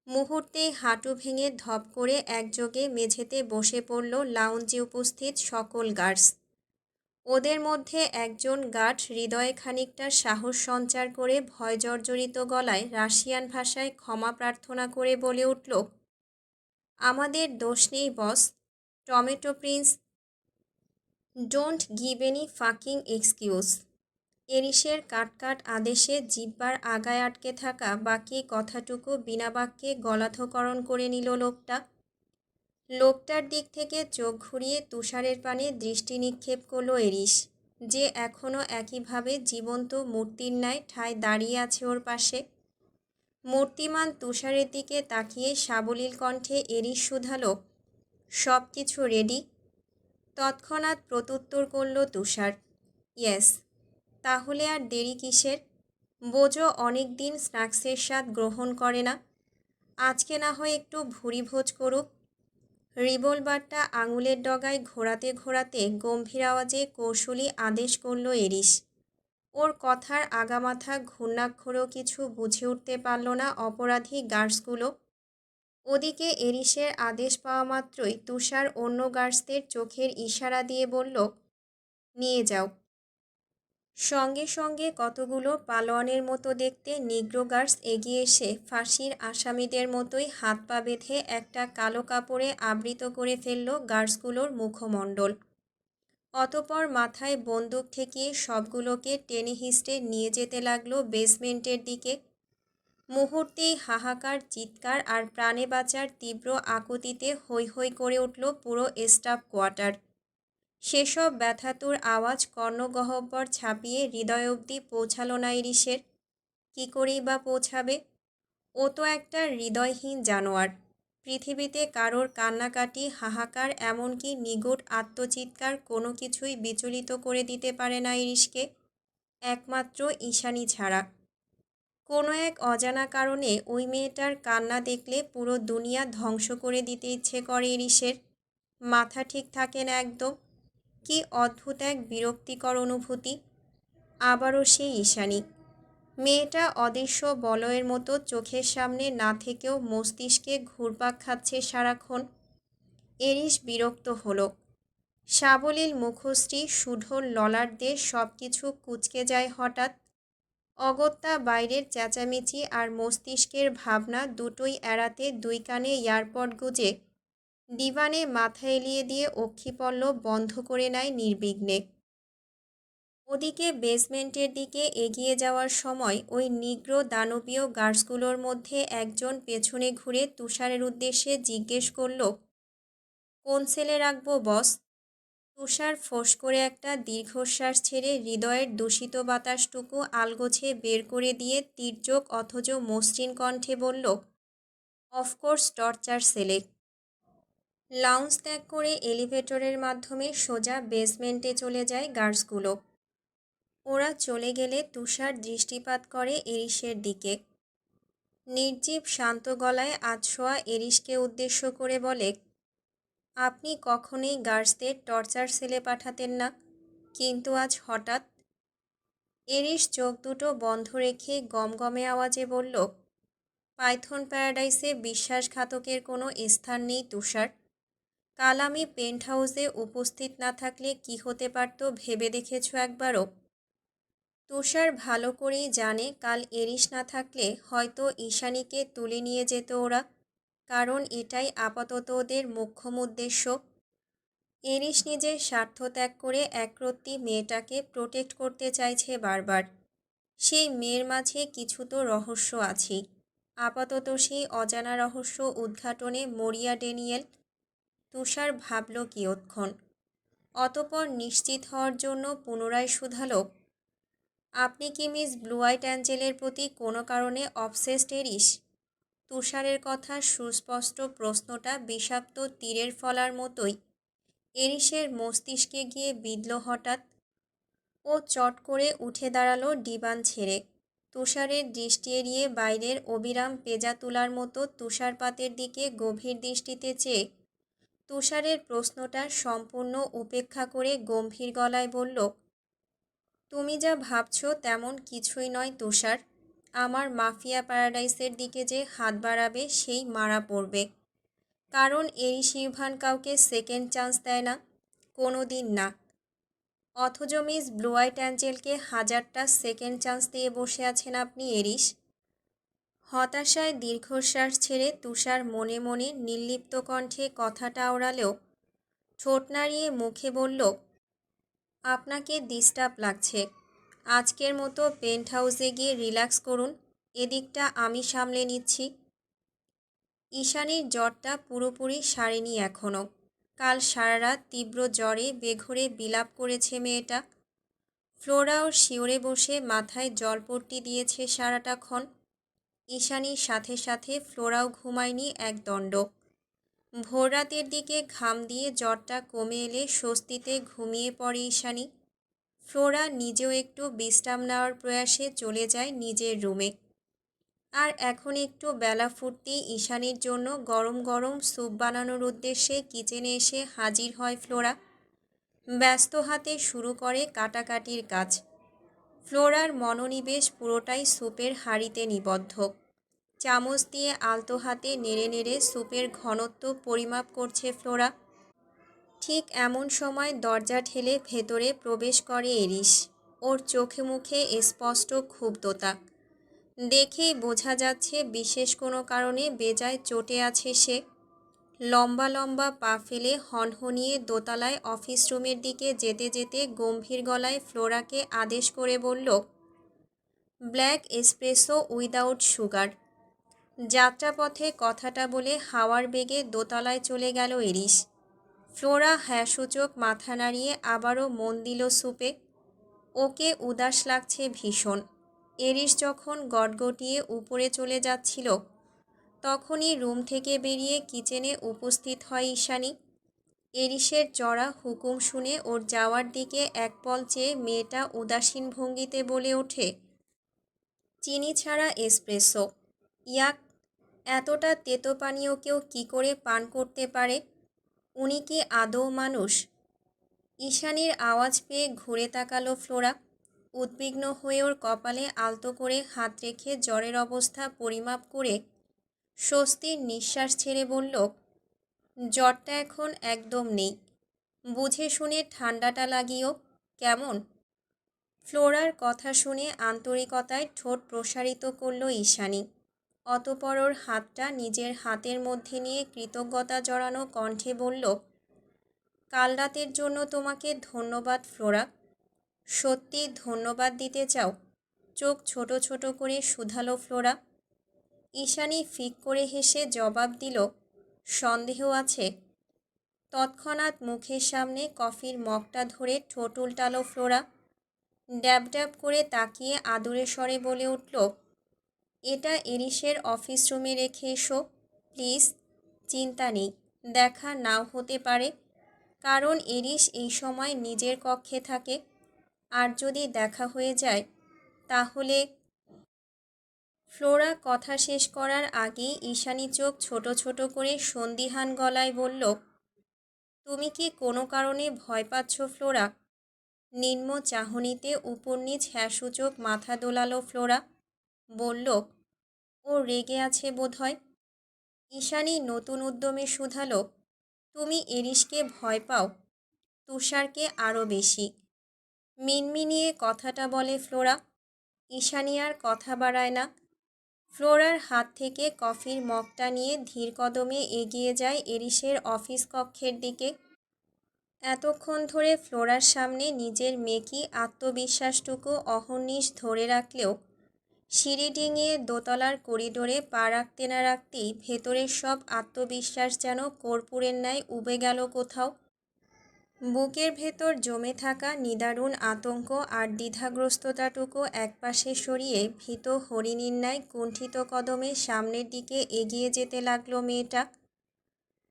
মুহূর্তেই হাঁটু ভেঙে ধপ করে একযোগে মেঝেতে বসে পড়ল লাউঞ্জে উপস্থিত সকল গার্ডস। ওদের মধ্যে একজন গার্ড হৃদয়ে খানিকটা সাহস সঞ্চার করে ভয় জর্জরিত গলায় রাশিয়ান ভাষায় ক্ষমা প্রার্থনা করে বলে উঠল, আমাদের দোষ নেই boss. Tomato prince, don't give any fucking excuse. এরিসের কাট আদেশে জিহ্বার আগায় আটকে থাকা বাকি কথাটুকু বিনা বাক্যে গলাধঃকরণ করে নিল লোকটা। লোকটার দিক থেকে চোখ ঘুরিয়ে তুষারের পানে দৃষ্টি নিক্ষেপ করল এরিস, যে এখনও একইভাবে জীবন্ত মূর্তির ন্যায় ঠায় দাঁড়িয়ে আছে ওর পাশে। মূর্তিমান তুষারের দিকে তাকিয়ে সাবলীল কণ্ঠে এরিস শুধালো, সব কিছু রেডি? তৎক্ষণাৎ প্রত্যুত্তর করল তুষার, ইয়েস। তাহলে আর দেরি কিসের? বোঝো অনেক দিন স্ন্যাক্সের স্বাদ গ্রহণ করে না, আজকে না হয় একটু ভুরি ভোজ করুক। রিভলভারটা আঙুলের ডগায় ঘোরাতে ঘোরাতে গম্ভীর আওয়াজে কৌশলী আদেশ করল এরিস। ওর কথার আগামাথা ঘূর্ণাক্ষরেও কিছু বুঝে উঠতে পারল না অপরাধী গার্ডসগুলো। ওদিকে এরিসের আদেশ পাওয়া মাত্রই তুষার অন্য গার্ডসদের চোখের ইশারা দিয়ে বলল, নিয়ে যাও। সঙ্গে সঙ্গে কতগুলো পালোয়ানের মতো দেখতে নিগ্রো গার্ডস এগিয়ে এসে ফাঁসির আসামিদের মতোই হাত পা বেঁধে একটা কালো কাপড়ে আবৃত করে ফেলল গার্ডসগুলোর মুখমণ্ডল। অতপর মাথায় বন্দুক ঠেকিয়ে সবগুলোকে টেনে হিঁচড়ে নিয়ে যেতে লাগলো বেসমেন্টের দিকে। মুহূর্তেই হাহাকার, চিৎকার আর প্রাণে বাঁচার তীব্র আকুতিতে হৈ হৈ করে উঠল পুরো স্টাফ কোয়ার্টার। সেসব ব্যথাতুর আওয়াজ কর্ণগহ্বর ছাপিয়ে হৃদয় অবধি পৌঁছালো না ইরিসের। কী করেই বা পৌঁছাবে? ও তো একটা হৃদয়হীন জানোয়ার। পৃথিবীতে কারোর কান্নাকাটি, হাহাকার, এমনকি নিগুড় আত্মচিৎকার কোনো কিছুই বিচলিত করে দিতে পারে না ইরিসকে, একমাত্র ঈশানী ছাড়া। কোনো এক অজানা কারণে ওই মেয়েটার কান্না দেখলে পুরো দুনিয়া ধ্বংস করে দিতে ইচ্ছে করে ইরিসের। মাথা ঠিক থাকে না একদম। কি অদ্ভুত এক বিরক্তিকর অনুভূতি। আবারও সেই ঈশানী। মেয়েটা অদৃশ্য বলয়ের মতো চোখের সামনে না থেকেও মস্তিষ্কে ঘুরপাক খাচ্ছে সারাক্ষণ। এরিস বিরক্ত হলো। সাবলীল মুখশ্রী, সুঢল ললাট দিয়ে সব কিছু কুঁচকে যায় হঠাৎ। অগত্যা বাইরের চেঁচামেচি আর মস্তিষ্কের ভাবনা দুটোই এড়াতে দুই কানে এয়ারপড গুঁজে ডিভানে মাথা এলিয়ে দিয়ে অক্ষিপল্লব বন্ধ করে নেয় নির্বিঘ্নে। ওদিকে বেসমেন্টের দিকে এগিয়ে যাওয়ার সময় ওই নিগ্রো দানবীয় গার্ডসগুলোর মধ্যে একজন পেছনে ঘুরে তুষারের উদ্দেশ্যে জিজ্ঞেস করল, কোন সেলে রাখবো বস? তুষার ফোঁস করে একটা দীর্ঘশ্বাস ছেড়ে হৃদয়ের দূষিত বাতাসটুকু আলগোছে বের করে দিয়ে তীর্যক অথচ মসৃণ কণ্ঠে বলল, অফকোর্স টর্চার সেলে। লাউঞ্জ ত্যাগ করে এলিভেটরের মাধ্যমে সোজা বেসমেন্টে চলে যায় গার্ডসগুলো। ওরা চলে গেলে তুষার দৃষ্টিপাত করে এরিসের দিকে। নির্জীব শান্ত গলায় আধশোয়া এরিসকে উদ্দেশ্য করে বলে, আপনি কখনোই গার্ডসদের টর্চার সেলে পাঠাতেন না, কিন্তু আজ হঠাৎ? এরিস চোখ দুটো বন্ধ রেখে গমগমে আওয়াজে বলল, পাইথন প্যারাডাইসে বিশ্বাসঘাতকের কোনো স্থান নেই তুষার। কাল আমি পেন্ট হাউসে উপস্থিত না থাকলে কি হতে পারত ভেবে দেখেছ একবারও? তুষার ভালো করেই জানে কাল এরিস না থাকলে হয়তো ঈশানীকে তুলে নিয়ে যেত ওরা, কারণ এটাই আপাতত ওদের মোক্ষম উদ্দেশ্য। এরিস নিজের স্বার্থ ত্যাগ করে একরত্তি মেয়েটাকে প্রোটেক্ট করতে চাইছে বারবার। সেই মেয়ের মাঝে কিছু তো রহস্য আছেই। আপাতত সেই অজানা রহস্য উদ্ঘাটনে মরিয়া ড্যানিয়েল। তুষার ভাবল কিয়ৎক্ষণ, অতপর নিশ্চিত হওয়ার জন্য পুনরায় শুধালো, আপনি কি মিস ব্লু আইট অ্যাঞ্জেলের প্রতি কোনো কারণে অবসেসড এরিস? তুষারের কথা সুস্পষ্ট প্রশ্নটা বিষাক্ত তীরের ফলার মতোই এরিসের মস্তিষ্কে গিয়ে বিঁধল হঠাৎ। ও চট করে উঠে দাঁড়ালো ডিভান ছেড়ে। তুষারের দৃষ্টি এড়িয়ে বাইরের অবিরাম পেঁজা তুলার মতো তুষারপাতের দিকে গভীর দৃষ্টিতে চেয়ে তুষারের প্রশ্নটা সম্পূর্ণ উপেক্ষা করে গম্ভীর গলায় বলল, তুমি যা ভাবছ তেমন কিছুই নয় তুষার। আমার মাফিয়া প্যারাডাইসের দিকে যে হাত বাড়াবে সেই মারা পড়বে, কারণ এরিস ইভান কাউকে সেকেন্ড চান্স দেয় না, কোনো দিন না। অথচ মিস ব্লু আইট অ্যাঞ্জেলকে 1000টা সেকেন্ড চান্স দিয়ে বসে আছেন আপনি এরিস। হতাশায় দীর্ঘশ্বাস ছেড়ে তুষার মনে মনে নির্লিপ্ত কণ্ঠে কথাটা ওড়ালেও ঠোঁট নাড়িয়ে মুখে বলল, আপনাকে ডিস্টার্ব লাগছে। আজকের মতো পেন্ট হাউসে গিয়ে রিল্যাক্স করুন, এদিকটা আমি সামলে নিচ্ছি। ঈশানীর জ্বরটা পুরোপুরি সারেনি এখনও। কাল সারা রাত তীব্র জ্বরে বেঘোরে বিলাপ করেছে মেয়েটা। ফ্লোরাও শিওরে বসে মাথায় জলপট্টি দিয়েছে সারাটাক্ষণ। ঈশানীর সাথে সাথে ফ্লোরাও ঘুমায়নি একদণ্ড। ভোররাতের দিকে ঘাম দিয়ে জ্বরটা কমে এলে স্বস্তিতে ঘুমিয়ে পড়ে ঈশানী। ফ্লোরা নিজেও একটু বিশ্রাম নেওয়ার প্রয়াসে চলে যায় নিজের রুমে। আর এখন একটু বেলা ফুটতেই ঈশানীর জন্য গরম গরম স্যুপ বানানোর উদ্দেশ্যে কিচেনে এসে হাজির হয় ফ্লোরা। ব্যস্ত হাতে শুরু করে কাটাকাটির কাজ। ফ্লোরার মনোনিবেশ পুরোটাই স্যুপের হাঁড়িতে নিবদ্ধ। চামচ দিয়ে আলতো হাতে নেড়ে নেড়ে স্যুপের ঘনত্ব পরিমাপ করছে ফ্লোরা। ঠিক এমন সময় দরজা ঠেলে ভেতরে প্রবেশ করে এরিস। ওর চোখে মুখে স্পষ্ট ক্ষুব্ধতা। দেখেই বোঝা যাচ্ছে বিশেষ কোনো কারণে বেজায় চটে আছে সে। লম্বা লম্বা পা ফেলে হনহনিয়ে দোতলায় অফিস রুমের দিকে যেতে যেতে গম্ভীর গলায় ফ্লোরাকে আদেশ করে বলল, ব্ল্যাক এসপ্রেসো উইদাউট সুগার। যাত্রাপথে কথাটা বলে হাওয়ার বেগে দোতলায় চলে গেল এরিস। ফ্লোরা হ্যাঁসূচক মাথা নাড়িয়ে আবারও মন দিল স্যুপে। ওকে উদাস লাগছে ভীষণ। এরিস যখন গটগটিয়ে উপরে চলে যাচ্ছিল তখনই রুম থেকে বেরিয়ে কিচেনে উপস্থিত হয় ঈশানী। এরিসের চড়া হুকুম শুনে ওর যাওয়ার দিকে একপল চেয়ে মেয়েটা উদাসীন ভঙ্গিতে বলে ওঠে, চিনি ছাড়া এসপ্রেসো, ইয়াক! এতটা তেতো পানীয় কেউ কী করে পান করতে পারে? উনি কি আদৌ মানুষ? ঈশানীর আওয়াজ পেয়ে ঘুরে তাকালো ফ্লোরা। উদ্বিগ্ন হয়ে ওর কপালে আলতো করে হাত রেখে জ্বরের অবস্থা পরিমাপ করে স্বস্তির নিঃশ্বাস ছেড়ে বলল, জ্বরটা এখন একদম নেই, বুঝে শুনে ঠান্ডাটা লাগিও, কেমন? ফ্লোরার কথা শুনে আন্তরিকতায় ঠোঁট প্রসারিত করল ঈশানী। অতঃপর ওর হাতটা নিজের হাতের মধ্যে নিয়ে কৃতজ্ঞতা জড়ানো কণ্ঠে বলল, কাল রাতের জন্য তোমাকে ধন্যবাদ ফ্লোরা। সত্যি ধন্যবাদ দিতে চাও? চোখ ছোট ছোট করে শুধালো ফ্লোরা। ঈশানী ফিক করে হেসে জবাব দিল, সন্দেহ আছে? তৎক্ষণাৎ মুখের সামনে কফির মগটা ধরে ঠোঁট উল্টালো ফ্লোরা। ড্যাব ড্যাব করে তাকিয়ে আদুরে স্বরে বলে উঠল, এটা এরিসের অফিস রুমে রেখে এসো প্লিজ। চিন্তা নেই, দেখা নাও হতে পারে, কারণ এরিস এই সময় নিজের কক্ষে থাকে। আর যদি দেখা হয়ে যায় তাহলে। ফ্লোরা কথা শেষ করার আগেই ঈশানী চোখ ছোট ছোট করে সন্দিহান গলায় বলল, তুমি কি কোনো কারণে ভয় পাচ্ছ ফ্লোরা? নিম্ন চাহনিতে উপর নিচ হ্যাঁসূচক মাথা দোলালো ফ্লোরা। বলল, ও রেগে আছে বোধহয়। ঈশানী নতুন উদ্যমে শুধালো, তুমি এরিসকে ভয় পাও? তুষারকে আরও বেশি। মিনমিনিয়ে কথাটা বলে ফ্লোরা। ঈশানী আর কথা বাড়ায় না। ফ্লোরার হাত থেকে কফির মগটা নিয়ে ধীর কদমে এগিয়ে যায় এরিসের অফিস কক্ষের দিকে। এতক্ষণ ধরে ফ্লোরার সামনে নিজের মেকি আত্মবিশ্বাসটুকু অহর্নিশ ধরে রাখলেও সিঁড়ি ডিঙিয়ে দোতলার করিডোরে পা রাখতে না রাখতেই ভেতরের সব আত্মবিশ্বাস যেন কর্পূরের ন্যায় উবে গেল কোথাও। বুকের ভেতর জমে থাকা নিদারুণ আতঙ্ক আর দ্বিধাগ্রস্ততাটুকু একপাশে সরিয়ে ভীত হরিণীর ন্যায় কুণ্ঠিত কদমে সামনের দিকে এগিয়ে যেতে লাগলো মেয়েটা।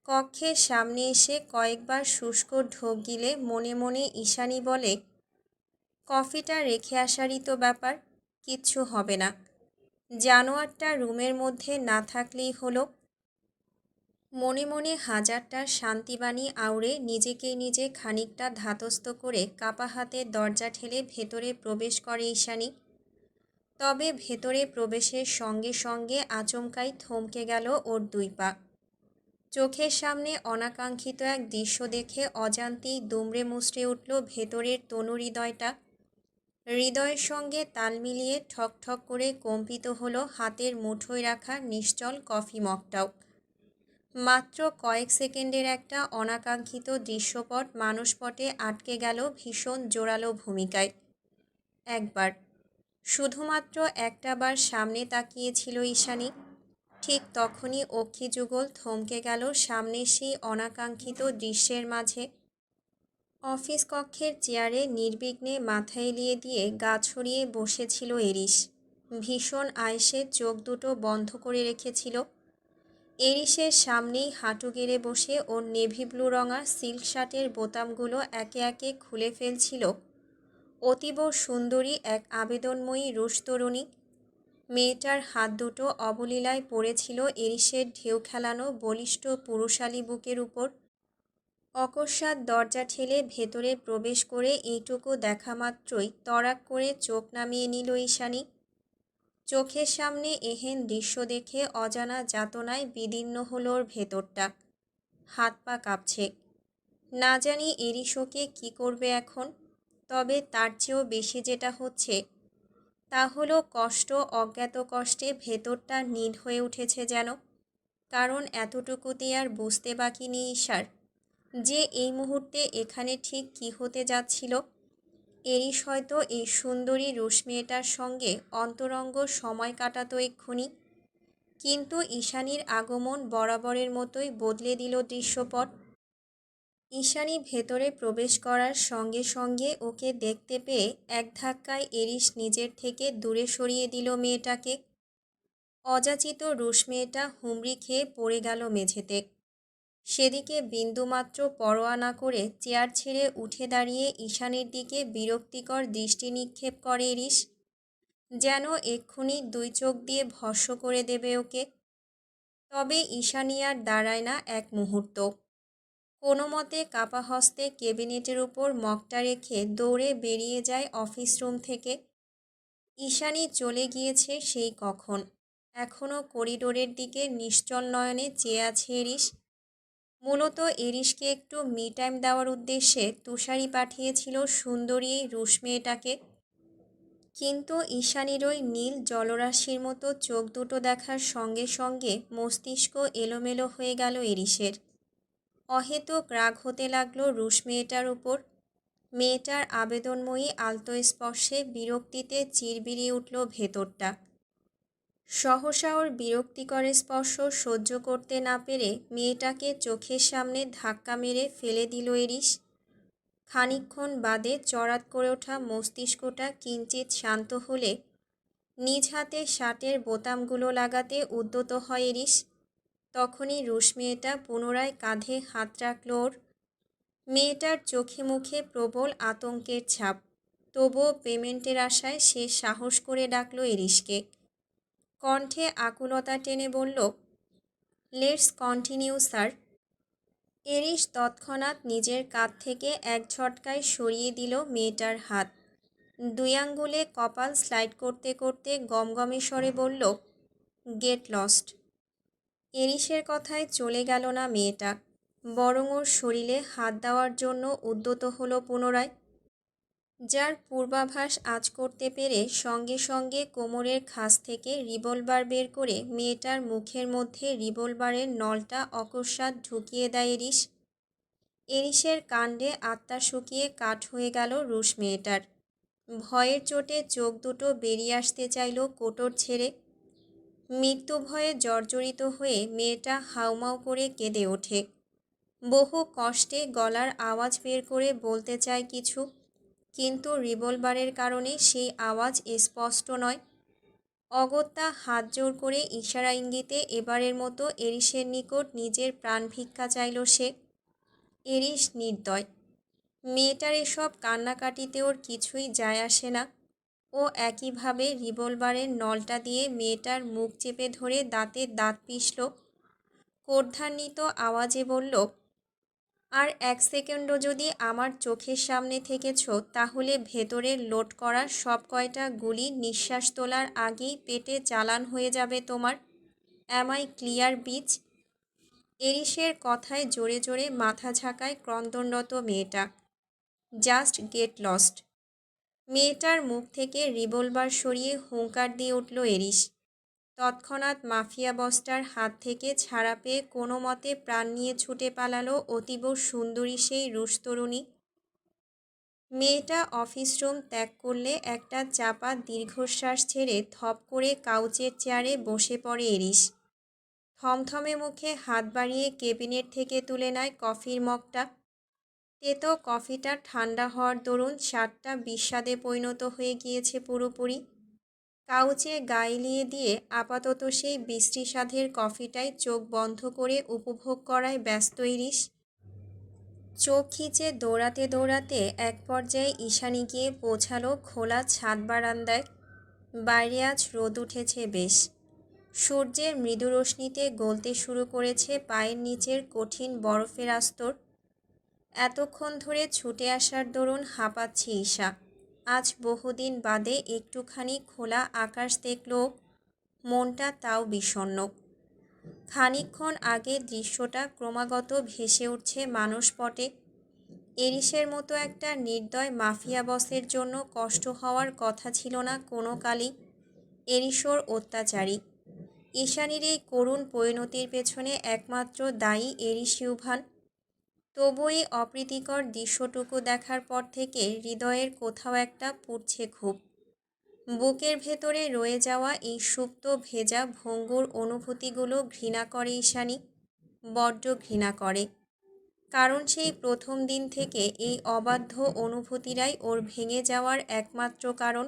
কক্ষের সামনে এসে কয়েকবার শুষ্ক ঢোক গিলে মনে মনে ঈশানী বলে, কফিটা রেখে আসারই তো ব্যাপার, কিচ্ছু হবে না, জানোয়ারটা রুমের মধ্যে না থাকলেই হলো। মনে মনে হাজারটা শান্তিবাণী আউড়ে নিজেকেই নিজে খানিকটা ধাতস্থ করে কাপা হাতে দরজা ঠেলে ভেতরে প্রবেশ করে ঈশানী। তবে ভেতরে প্রবেশের সঙ্গে সঙ্গে আচমকাই থমকে গেল ওর দুই পা। চোখের সামনে অনাকাঙ্ক্ষিত এক দৃশ্য দেখে অজান্তেই দুমড়ে মুচড়ে উঠল ভেতরের তনু হৃদয়টা। হৃদয়ের সঙ্গে তাল মিলিয়ে ঠক ঠক করে কম্পিত হলো হাতের মুঠোয় রাখা নিশ্চল কফি মগটাও। মাত্র কয়েক সেকেন্ডের একটা অনাকাঙ্ক্ষিত দৃশ্যপট মানসপটে আটকে গেল ভীষণ জোরালো ভূমিকায়। একবার, শুধুমাত্র একটা বার সামনে তাকিয়েছিল ঈশানী। ঠিক তখনই অক্ষিযুগল থমকে গেল সামনের সেই অনাকাঙ্ক্ষিত দৃশ্যের মাঝে। অফিস কক্ষের চেয়ারে নির্বিঘ্নে মাথা এলিয়ে দিয়ে গা ছড়িয়ে বসেছিল এরিস। ভীষণ আয়েসে চোখ দুটো বন্ধ করে রেখেছিল। এরিসের সামনেই হাঁটু গেড়ে বসে ওর নেভি ব্লু রঙা সিল্ক শার্টের বোতামগুলো একে একে খুলে ফেলছিল অতীব সুন্দরী এক আবেদনময়ী রুশ তরুণী। মেয়েটার হাত দুটো অবলীলায় পড়েছিল এরিসের ঢেউ খেলানো বলিষ্ঠ পুরুষালী বুকের উপর। অকস্মাৎ দরজা ঠেলে ভেতরে প্রবেশ করে এইটুকু দেখা মাত্রই তড়াক করে চোখ নামিয়ে নিল ঈশানী। চোখের সামনে এহেন দৃশ্য দেখে অজানা যাতনায় বিদীর্ণ হলো ওর ভেতরটা। হাত পা কাঁপছে। না জানি এরিস ওকে কী করবে এখন। তবে তার চেয়েও বেশি যেটা হচ্ছে তা হলো কষ্ট, অজ্ঞাত কষ্টে ভেতরটা নীল হয়ে উঠেছে যেন। কারণ এতটুকুতেই আর বুঝতে বাকি নেই ঈশার যে এই মুহূর্তে এখানে ঠিক কী হতে যাচ্ছিল। এরিস হয়তো এই সুন্দরী রুশ মেয়েটার সঙ্গে অন্তরঙ্গ সময় কাটাতো এক্ষুনি। কিন্তু ঈশানীর আগমন বরাবরের মতোই বদলে দিল দৃশ্যপট। ঈশানী ভেতরে প্রবেশ করার সঙ্গে সঙ্গে ওকে দেখতে পেয়ে এক ধাক্কায় এরিস নিজের থেকে দূরে সরিয়ে দিল মেয়েটাকে। অযাচিত রুশ মেয়েটা হুমড়ি খেয়ে পড়ে গেল মেঝেতে। সেদিকে বিন্দুমাত্র পরোয়া না করে চেয়ার ছেড়ে উঠে দাঁড়িয়ে ঈশানীর দিকে বিরক্তিকর দৃষ্টি নিক্ষেপ করে এরিস, যেন এক্ষুনি দুই চোখ দিয়ে ভস্ম করে দেবে ওকে। তবে ঈশানী আর দাঁড়ায় না এক মুহূর্ত। কোনো মতে কাপা হস্তে ক্যাবিনেটের উপর মগটা রেখে দৌড়ে বেরিয়ে যায় অফিস রুম থেকে। ঈশানী চলে গিয়েছে সেই কখন। এখনও করিডোরের দিকে নিশ্চল নয়নে চেয়ে আছে এরিস। মূলত এরিসকে একটু মি টাইম দেওয়ার উদ্দেশ্যে তুষারি পাঠিয়েছিল সুন্দরী এই রুশ মেয়েটাকে। কিন্তু ঈশানীর ওই নীল জলরাশির মতো চোখ দুটো দেখার সঙ্গে সঙ্গে মস্তিষ্ক এলোমেলো হয়ে গেল এরিসের। অহেতুক রাগ হতে লাগলো রুশ মেয়েটার উপর। মেয়েটার আবেদনময়ী আলতো স্পর্শে বিরক্তিতে চিরবিরিয়ে উঠল ভেতরটা। সহসা ওর বিরক্তিকর স্পর্শ সহ্য করতে না পেরে মেয়েটাকে চোখের সামনে ধাক্কা মেরে ফেলে দিল এরিস। খানিকক্ষণ বাদে চড়াত করে ওঠা মস্তিষ্কটা কিঞ্চিত শান্ত হলে নিজ হাতে শার্টের বোতামগুলো লাগাতে উদ্যত হয় এরিস। তখনই রুশ মেয়েটা পুনরায় কাঁধে হাত রাখল ওর। মেয়েটার চোখে মুখে প্রবল আতঙ্কের ছাপ। তবুও পেমেন্টের আশায় সে সাহস করে ডাকল এরিসকে। কণ্ঠে আকুলতা টেনে বলল, লেটস কন্টিনিউ স্যার। এরিস তৎক্ষণাৎ নিজের কাঁধ থেকে এক ঝটকায় সরিয়ে দিল মেয়েটার হাত। দুই আঙ্গুলে কপাল স্লাইড করতে করতে গমগমে স্বরে বলল, গেট লস্ট। এরিসের কথায় চলে গেল না মেয়েটা, বরং ওর শরীরে হাত দেওয়ার জন্য উদ্যত হলো পুনরায়। যার পূর্বাভাস আজ করতে পেরে সঙ্গে সঙ্গে কোমরের খাস থেকে রিভলভার বের করে মেয়েটার মুখের মধ্যে রিভলভারের নলটা অকস্মাৎ ঢুকিয়ে দেয় এরিস। এরিসের কাণ্ডে আত্মা শুকিয়ে কাঠ হয়ে গেল রুশ মেয়েটার। ভয়ের চোটে চোখ দুটো বেরিয়ে আসতে চাইল কোটর ছেড়ে। মৃত্যু ভয়ে জর্জরিত হয়ে মেয়েটা হাউমাউ করে কেঁদে ওঠে। বহু কষ্টে গলার আওয়াজ বের করে বলতে চায় কিছু, কিন্তু রিভলভারের কারণে সেই আওয়াজ স্পষ্ট নয়। অগত্যা হাত জোর করে ইশারা ইঙ্গিতে এবারের মতো এরিসের নিকট নিজের প্রাণ ভিক্ষা চাইল সে। এরিস নির্দয়। মেয়েটার এসব কান্নাকাটিতে ওর কিছুই যায় আসে না। ও একইভাবে রিভলভারের নলটা দিয়ে মেয়েটার মুখ চেপে ধরে দাঁতে দাঁত পিষল। কর্ধান্বিত আওয়াজে বলল, আর এক সেকেন্ডও যদি আমার চোখের সামনে থেকেছ তাহলে ভেতরের লোড করা সব কয়টা গুলি নিঃশ্বাস তোলার আগেই পেটে চালান হয়ে যাবে তোমার। Am I clear bitch? এরিসের কথায় জোরে জোরে মাথা ঝাঁকায় ক্রন্দনরত মেয়েটা। Just get lost. মেয়েটার মুখ থেকে রিভলভার সরিয়ে হুঙ্কার দিয়ে উঠল এরিস। তৎক্ষণাৎ মাফিয়া বসটার হাত থেকে ছাড়া পেয়ে কোনো মতে প্রাণ নিয়ে ছুটে পালালো অতীব সুন্দরী সেই রুশ তরুণী। মেয়েটা অফিস রুম ত্যাগ করলে একটা চাপা দীর্ঘশ্বাস ছেড়ে ধপ করে কাউচের চেয়ারে বসে পড়ে এরিস। থমথমে মুখে হাত বাড়িয়ে কেবিনেট থেকে তুলে নেয় কফির মগটা। তেতো কফিটা ঠান্ডা হওয়ার দরুন স্বাদটা বিস্বাদে পরিণত হয়ে গিয়েছে পুরোপুরি। কাউচে গায়ে দিয়ে আপাতত সেই বিশ্রী স্বাদের কফিটাই চোখ বন্ধ করে উপভোগ করায় ব্যস্ত ইরিশ। চোখ খিচে দৌড়াতে দৌড়াতে এক পর্যায়ে ঈশানী গিয়ে পৌঁছালো খোলা ছাদ বারান্দায়। বাইরে আজ রোদ উঠেছে বেশ। সূর্যের মৃদু রশ্মিতে গলতে শুরু করেছে পায়ের নিচের কঠিন বরফের আস্তর। এতক্ষণ ধরে ছুটে আসার দরুন হাঁপাচ্ছে ঈশা। আজ বহুদিন বাদে একটুখানি খোলা আকাশ দেখল, মনটা তাও বিষণ্ণ। খানিকক্ষণ আগে দৃশ্যটা ক্রমাগত ভেসে উঠছে মানসপটে। এরিসের মতো একটা নির্দয় মাফিয়া বসের জন্য কষ্ট হওয়ার কথা ছিল না কোনো কালই। এরিসোর অত্যাচারী। ঈশানীর এই করুণ পরিণতির পেছনে একমাত্র দায়ী এরিস ইউভান। তবু এই অপ্রীতিকর দৃশ্যটুকু দেখার পর থেকে হৃদয়ের কোথাও একটা পুড়ছে খুব। বুকের ভেতরে রয়ে যাওয়া এই সুপ্ত ভেজা ভঙ্গুর অনুভূতিগুলো ঘৃণা করে ঈশানী, বড্ড ঘৃণা করে। কারণ সেই প্রথম দিন থেকে এই অবাধ্য অনুভূতিরাই ওর ভেঙে যাওয়ার একমাত্র কারণ।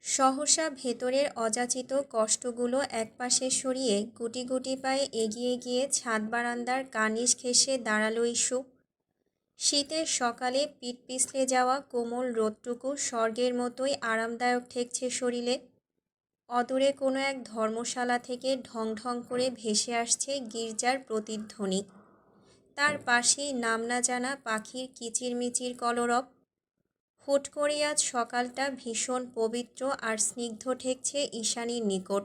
সহসা ভেতরের অযাচিত কষ্টগুলো একপাশে সরিয়ে গুটি গুটি পায়ে এগিয়ে গিয়ে ছাদ বারান্দার কার্নিশ ঘেঁষে দাঁড়ালো ইস্যু। শীতের সকালে পিঠ পিছলে যাওয়া কোমল রোদটুকু স্বর্গের মতোই আরামদায়ক ঠেকছে শরীরে। অদূরে কোনো এক ধর্মশালা থেকে ঢং ঢং করে ভেসে আসছে গির্জার প্রতিধ্বনি। তার পাশেই নাম না জানা পাখির কিচিরমিচির কলরব। হুট করে আজ সকালটা ভীষণ পবিত্র আর স্নিগ্ধ ঠেকছে ঈশানীর নিকট।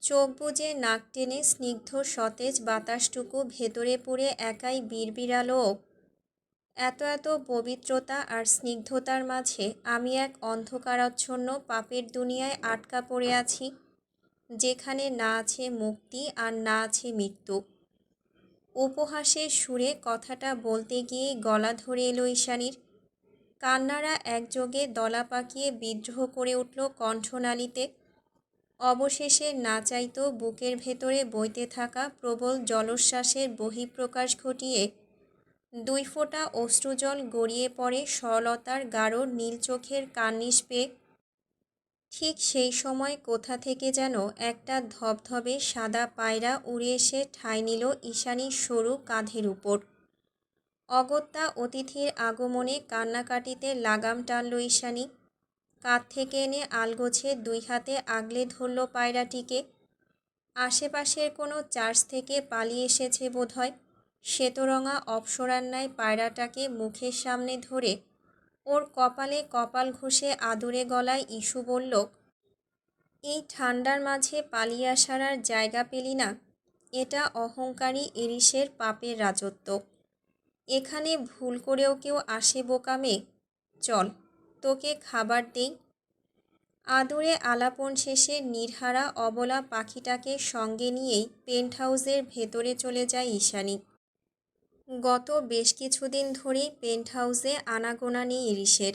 চোখ বুজে নাক টেনে স্নিগ্ধ সতেজ বাতাসটুকু ভেতরে পুরে একাই বিড়বিড়ালো, এত এত পবিত্রতা আর স্নিগ্ধতার মাঝে আমি এক অন্ধকারাচ্ছন্ন পাপের দুনিয়ায় আটকা পড়ে আছি, যেখানে না আছে মুক্তি আর না আছে মৃত্যু। উপহাসের সুরে কথাটা বলতে গিয়ে গলা ধরে এলো ঈশানীর। কান্নারা একযোগে দলা পাকিয়ে বিদ্রোহ করে উঠল কণ্ঠনালীতে। অবশেষে না চাইতো বুকের ভেতরে বইতে থাকা প্রবল জলোচ্ছ্বাসের বহিঃপ্রকাশ ঘটিয়ে 2 ফোঁটা অশ্রুজল গড়িয়ে পড়ে সরলতার গাঢ় নীল চোখের কার্নিশ বেয়ে। ঠিক সেই সময় কোথা থেকে যেন একটা ধবধবে সাদা পায়রা উড়ে এসে ঠাঁই নিল ঈশানীর সরু কাঁধের উপর। অগত্যা অতিথির আগমনে কান্নাকাটিতে লাগাম টানল ঈশানী। কাঁধ থেকে এনে আলগোছে 2 হাতে আগলে ধরল পায়রাটিকে। আশেপাশের কোনো চার্চ থেকে পালিয়ে এসেছে বোধহয়। শ্বেতরঙা অপ্সরার ন্যায় পায়রাটাকে মুখের সামনে ধরে ওর কপালে কপাল ঘষে আদুরে গলায় ইস্যু বলল, এই ঠান্ডার মাঝে পালিয়ে আসার আর জায়গা পেলি না? এটা অহংকারী এরিসের পাপের রাজত্ব। এখানে ভুল করেও কেউ আসে বোকা মেয়ে? চল, তোকে খাবার দেই। আদুরে আলাপন শেষে নির্হারা অবলা পাখিটাকে সঙ্গে নিয়েই পেন্ট হাউসের ভেতরে চলে যায় ঈশানী। গত বেশ কিছুদিন ধরেই পেন্ট হাউসে আনাগোনা নেই এরিসের।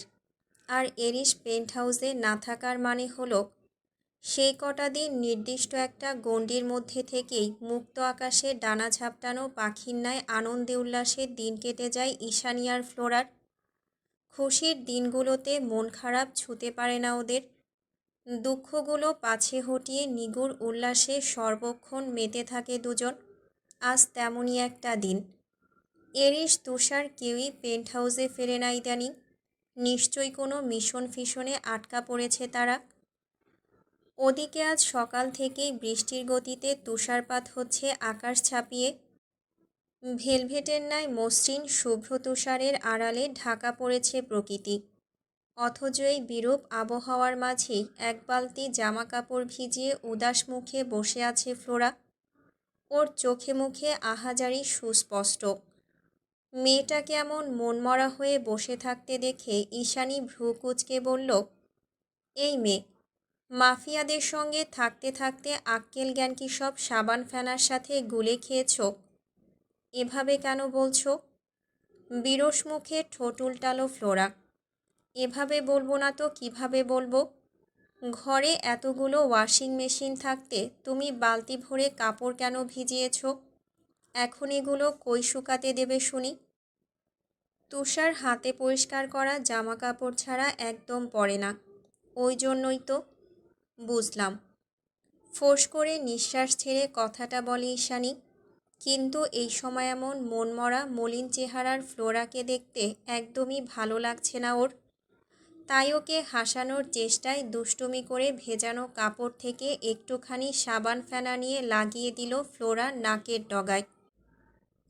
আর এরিস পেন্ট হাউসে না থাকার মানে হলো সেই কটা দিন নির্দিষ্ট একটা গণ্ডির মধ্যে থেকেই মুক্ত আকাশে ডানা ঝাপটানো পাখির ন্যায় আনন্দে উল্লাসে দিন কেটে যায় ঈশানী আর ফ্লোরার। খুশির দিনগুলোতে মন খারাপ ছুঁতে পারে না ওদের। দুঃখগুলো পাছে হটিয়ে নিগুড় উল্লাসে সর্বক্ষণ মেতে থাকে দুজন। আজ তেমনই একটা দিন। এরিস, তুষার কেউই পেন্ট হাউসে ফেরে না ইদানিং। নিশ্চয়ই কোনো মিশন ফিশনে আটকা পড়েছে তারা। ওদিকে আজ সকাল থেকেই বৃষ্টির গতিতে তুষারপাত হচ্ছে আকাশ ছাপিয়ে। ভেলভেটের ন্যায় মসৃণ শুভ্র তুষারের আড়ালে ঢাকা পড়েছে প্রকৃতি। অথচ এই বিরূপ আবহাওয়ার মাঝেই এক বালতি জামা কাপড় ভিজিয়ে উদাস মুখে বসে আছে ফ্লোরা। ওর চোখে মুখে আহাজারি সুস্পষ্ট। মেয়েটাকে এমন মনমরা হয়ে বসে থাকতে দেখে ঈশানী ভ্রু কুঁচকে বলল, এই মেয়ে, মাফিয়াদের সঙ্গে থাকতে থাকতে আক্কেল জ্ঞান কি সব সাবান ফেনার সাথে গুলে খেয়েছ? এভাবে কেন বলছো? বিরস মুখে ঠোঁট উল্টালো ফ্লোরা। এভাবে বলবো না তো কিভাবে বলবো? ঘরে এতগুলো ওয়াশিং মেশিন থাকতে তুমি বালতি ভরে কাপড় কেন ভিজিয়েছ? এখন এগুলো কই শুকাতে দেবে শুনি? তুষার হাতে পরিষ্কার করা জামা কাপড় ছাড়া একদম পরে না। ওই জন্যই তো। বুঝলাম। ফোঁস করে নিঃশ্বাস ছেড়ে কথাটা বলে ঈশানী। কিন্তু এই সময় এমন মনমরা মলিন চেহারার ফ্লোরাকে দেখতে একদমই ভালো লাগছে না ওর। তাই ওকে হাসানোর চেষ্টায় দুষ্টুমি করে ভেজানো কাপড় থেকে একটুখানি সাবান ফেনা নিয়ে লাগিয়ে দিল ফ্লোরার নাকের ডগায়।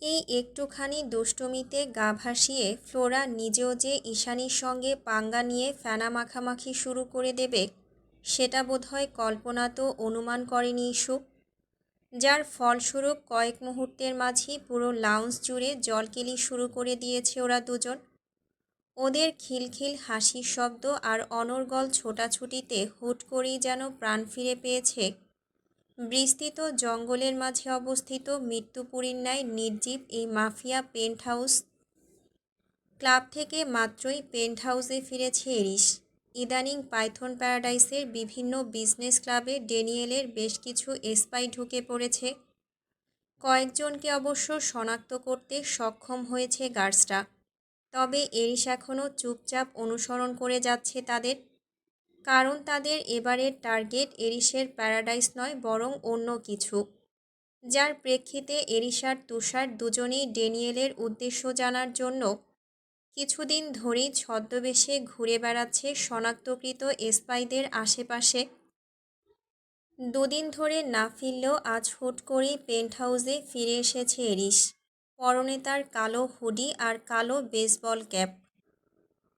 এই একটুখানি দুষ্টুমিতে গা ভাসিয়ে ফ্লোরা নিজেও যে ঈশানীর সঙ্গে পাঙ্গা নিয়ে ফেনা মাখামাখি শুরু করে দেবে, সেটা বোধহয় কল্পনা তো অনুমান করেনি ইস্যু। যার ফলস্বরূপ কয়েক মুহূর্তের মাঝেই পুরো লাউঞ্জ জুড়ে জলকেলি শুরু করে দিয়েছে ওরা দুজন। ওদের খিলখিল হাসির শব্দ আর অনর্গল ছোটাছুটিতে হুট করেই যেন প্রাণ ফিরে পেয়েছে বিস্তৃত জঙ্গলের মাঝে অবস্থিত মৃত্যুপুরীর ন্যায় নির্জীব এই মাফিয়া পেন্ট হাউস। ক্লাব থেকে মাত্রই পেন্ট হাউসে ফিরেছে এরিস। ইদানিং পাইথন প্যারাডাইসের বিভিন্ন বিজনেস ক্লাবে ড্যানিয়েলের বেশ কিছু এসপাই ঢুকে পড়েছে। কয়েকজনকে অবশ্য শনাক্ত করতে সক্ষম হয়েছে গার্ডসরা। তবে এরিস এখনও চুপচাপ অনুসরণ করে যাচ্ছে তাদের। কারণ তাদের এবারের টার্গেট এরিসের প্যারাডাইস নয়, বরং অন্য কিছু, যার প্রেক্ষিতে এরিস আর তুষার দুজনেই ড্যানিয়েলের উদ্দেশ্য জানার জন্য কিছুদিন ধরেই ছদ্মবেশে ঘুরে বেড়াচ্ছে শনাক্তকৃত এসপাইদের আশেপাশে। দুদিন ধরে না ফিরলেও আজ হুট করেই পেন্ট হাউসে ফিরে এসেছে এরিস। পরনে তার কালো হুডি আর কালো বেসবল ক্যাপ।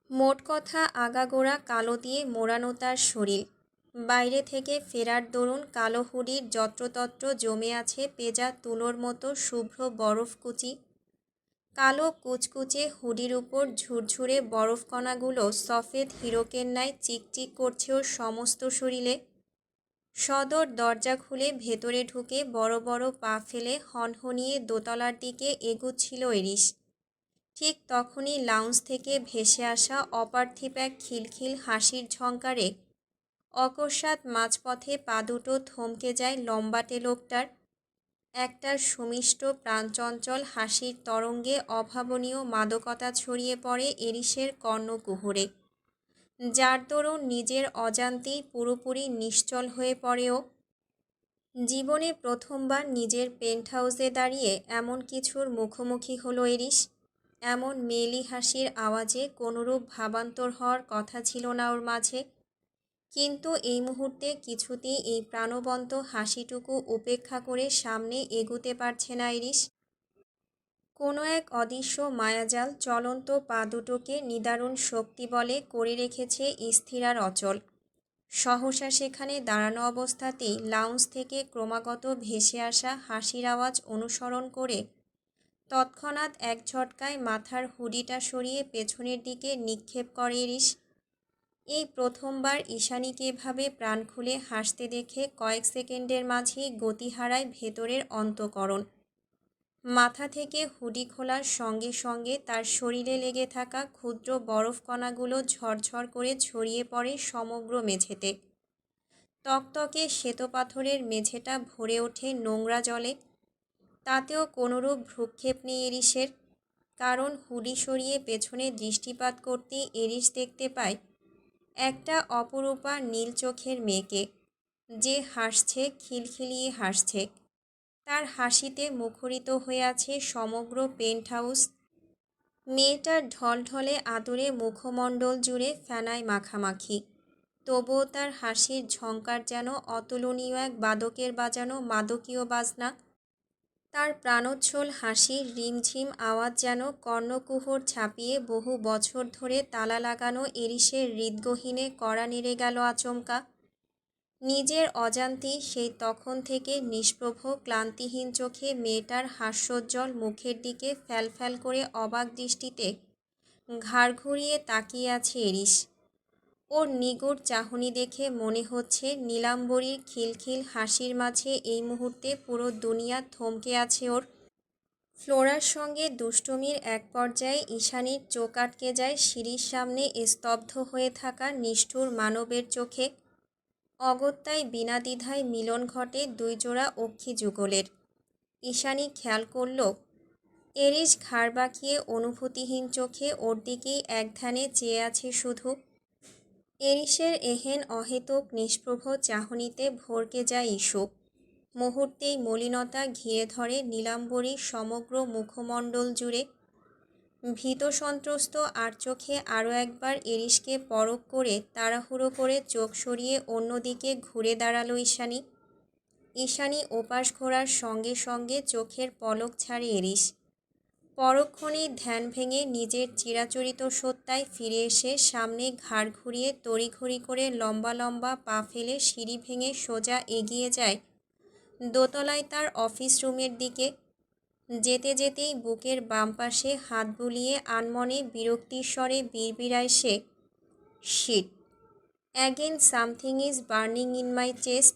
মোট কথা আগাগোড়া কালো দিয়ে মোড়ানো তার শরীর। বাইরে থেকে ফেরার দরুন কালো হুডির যত্রতত্র জমে আছে পেঁজা তুলোর মতো শুভ্র বরফকুচি। কালো কুচকুচে হুডির উপর ঝুরঝুরে বরফকণাগুলো সফেদ হিরকের ন্যায় চিকচিক করছে ওর সমস্ত শরীরে। সদর দরজা খুলে ভেতরে ঢুকে বড় বড় পা ফেলে হনহনিয়ে দোতলার দিকে এগুচ্ছিল এরিস। ঠিক তখনই লাউঞ্জ থেকে ভেসে আসা অপার্থিব এক খিলখিল হাসির ঝংকারে অকস্মাৎ মাঝপথে পা দুটো থমকে যায় লম্বাটে লোকটার। একটা সুমিষ্ট প্রাণচঞ্চল হাসির তরঙ্গে অভাবনীয় মাদকতা ছড়িয়ে পড়ে এরিসের কর্ণকুহরে, যার দরুন নিজের অজান্তেই পুরোপুরি নিশ্চল হয়ে পড়েও। জীবনে প্রথমবার নিজের পেন্ট হাউসে দাঁড়িয়ে এমন কিছুর মুখোমুখি হলো এরিস। এমন মেয়েলি হাসির আওয়াজে কোনোরূপ ভাবান্তর হওয়ার কথা ছিল না ওর মাঝে। কিন্তু এই মুহূর্তে কিছুতেই এই প্রাণবন্ত হাসিটুকু উপেক্ষা করে সামনে এগুতে পারছে না এরিস। কোনো এক অদৃশ্য মায়াজাল চলন্ত পা দুটোকে নিদারুণ শক্তি বলে করে রেখেছে স্থির আর অচল। সহসা সেখানে দাঁড়ানো অবস্থাতেই লাউঞ্জ থেকে ক্রমাগত ভেসে আসা হাসির আওয়াজ অনুসরণ করে তৎক্ষণাৎ এক ঝটকায় মাথার হুডিটা সরিয়ে পেছনের দিকে নিক্ষেপ করে এরিস। এই প্রথমবার ঈশানীকে এভাবে প্রাণ খুলে হাসতে দেখে কয়েক সেকেন্ডের মাঝেই গতি হারায় ভেতরের অন্তঃকরণ। মাথা থেকে হুডি খোলার সঙ্গে সঙ্গে তার শরীরে লেগে থাকা ক্ষুদ্র বরফকণাগুলো ঝরঝর করে ছড়িয়ে পড়ে সমগ্র মেঝেতে। তকতকে শ্বেতপাথরের মেঝেটা ভরে ওঠে নোংরা জলে। তাতেও কোনোরূপ ভ্রুক্ষেপ নেই এরিসের। কারণ হুডি সরিয়ে পেছনে দৃষ্টিপাত করতেই এরিস দেখতে পায় একটা অপরূপা নীল চোখের মেয়েকে, যে হাসছে, খিলখিলিয়ে হাসছে। তার হাসিতে মুখরিত হয়ে আছে সমগ্র পেন্ট হাউস। মেয়েটার ঢলঢলে আদরে মুখমণ্ডল জুড়ে ফেনায় মাখামাখি, তবুও তার হাসির ঝংকার যেন অতুলনীয় এক বাদকের বাজানো মাদকীয় বাজনা। তার প্রাণোচ্ছল হাসির রিমঝিম আওয়াজ যেন কর্ণকুহর ছাপিয়ে বহু বছর ধরে তালা লাগানো এরিসের হৃদগহীনে কড়া নেড়ে গেল আচমকা। নিজের অজান্তেই সেই তখন থেকে নিষ্প্রভ ক্লান্তিহীন চোখে মেয়েটার হাস্যোজ্জ্বল মুখের দিকে ফ্যালফ্যাল করে অবাক দৃষ্টিতে ঘাড় ঘুরিয়ে তাকিয়ে আছে এরিস। ওর নিগুড় চাহনি দেখে মনে হচ্ছে নীলাম্বরীর খিলখিল হাসির মাঝে এই মুহূর্তে পুরো দুনিয়া থমকে আছে ওর। ফ্লোরার সঙ্গে দুষ্টুমির এক পর্যায়ে ঈশানীর চোখ আটকে যায় সিঁড়ির সামনে স্তব্ধ হয়ে থাকা নিষ্ঠুর মানবের চোখে। অগত্যায় বিনা দ্বিধায় মিলন ঘটে দুই জোড়া অক্ষি যুগলের। ঈশানী খেয়াল করল এরিস ঘাড় বাঁকিয়ে অনুভূতিহীন চোখে ওর দিকেই একধ্যানে চেয়ে আছে শুধু। এরিসের এহেন অহেতুক নিষ্প্রভ চাহনিতে ভরকে যায় ইস্যু। মুহূর্তেই মলিনতা ঘিরে ধরে নীলাম্বরীর সমগ্র মুখমণ্ডল জুড়ে। ভীত সন্ত্রস্ত আর চোখে আরও একবার এরিসকে পরখ করে তাড়াহুড়ো করে চোখ সরিয়ে অন্যদিকে ঘুরে দাঁড়ালো ঈশানী। ঈশানী ওপাশ ঘোরার সঙ্গে সঙ্গে চোখের পলক ছাড়ে এরিস। পরক্ষণেই ধ্যান ভেঙে নিজের চিরাচরিত সত্তায় ফিরে এসে সামনে ঘাড় ঘুরিয়ে তড়িঘড়ি করে লম্বা লম্বা পা ফেলে সিঁড়ি ভেঙে সোজা এগিয়ে যায় দোতলায় তার অফিস রুমের দিকে। যেতে যেতেই বুকের বাম পাশে হাত বুলিয়ে আনমনে বিরক্তির স্বরে বিড়বিড়ায় সে, shit, again something is burning in my chest.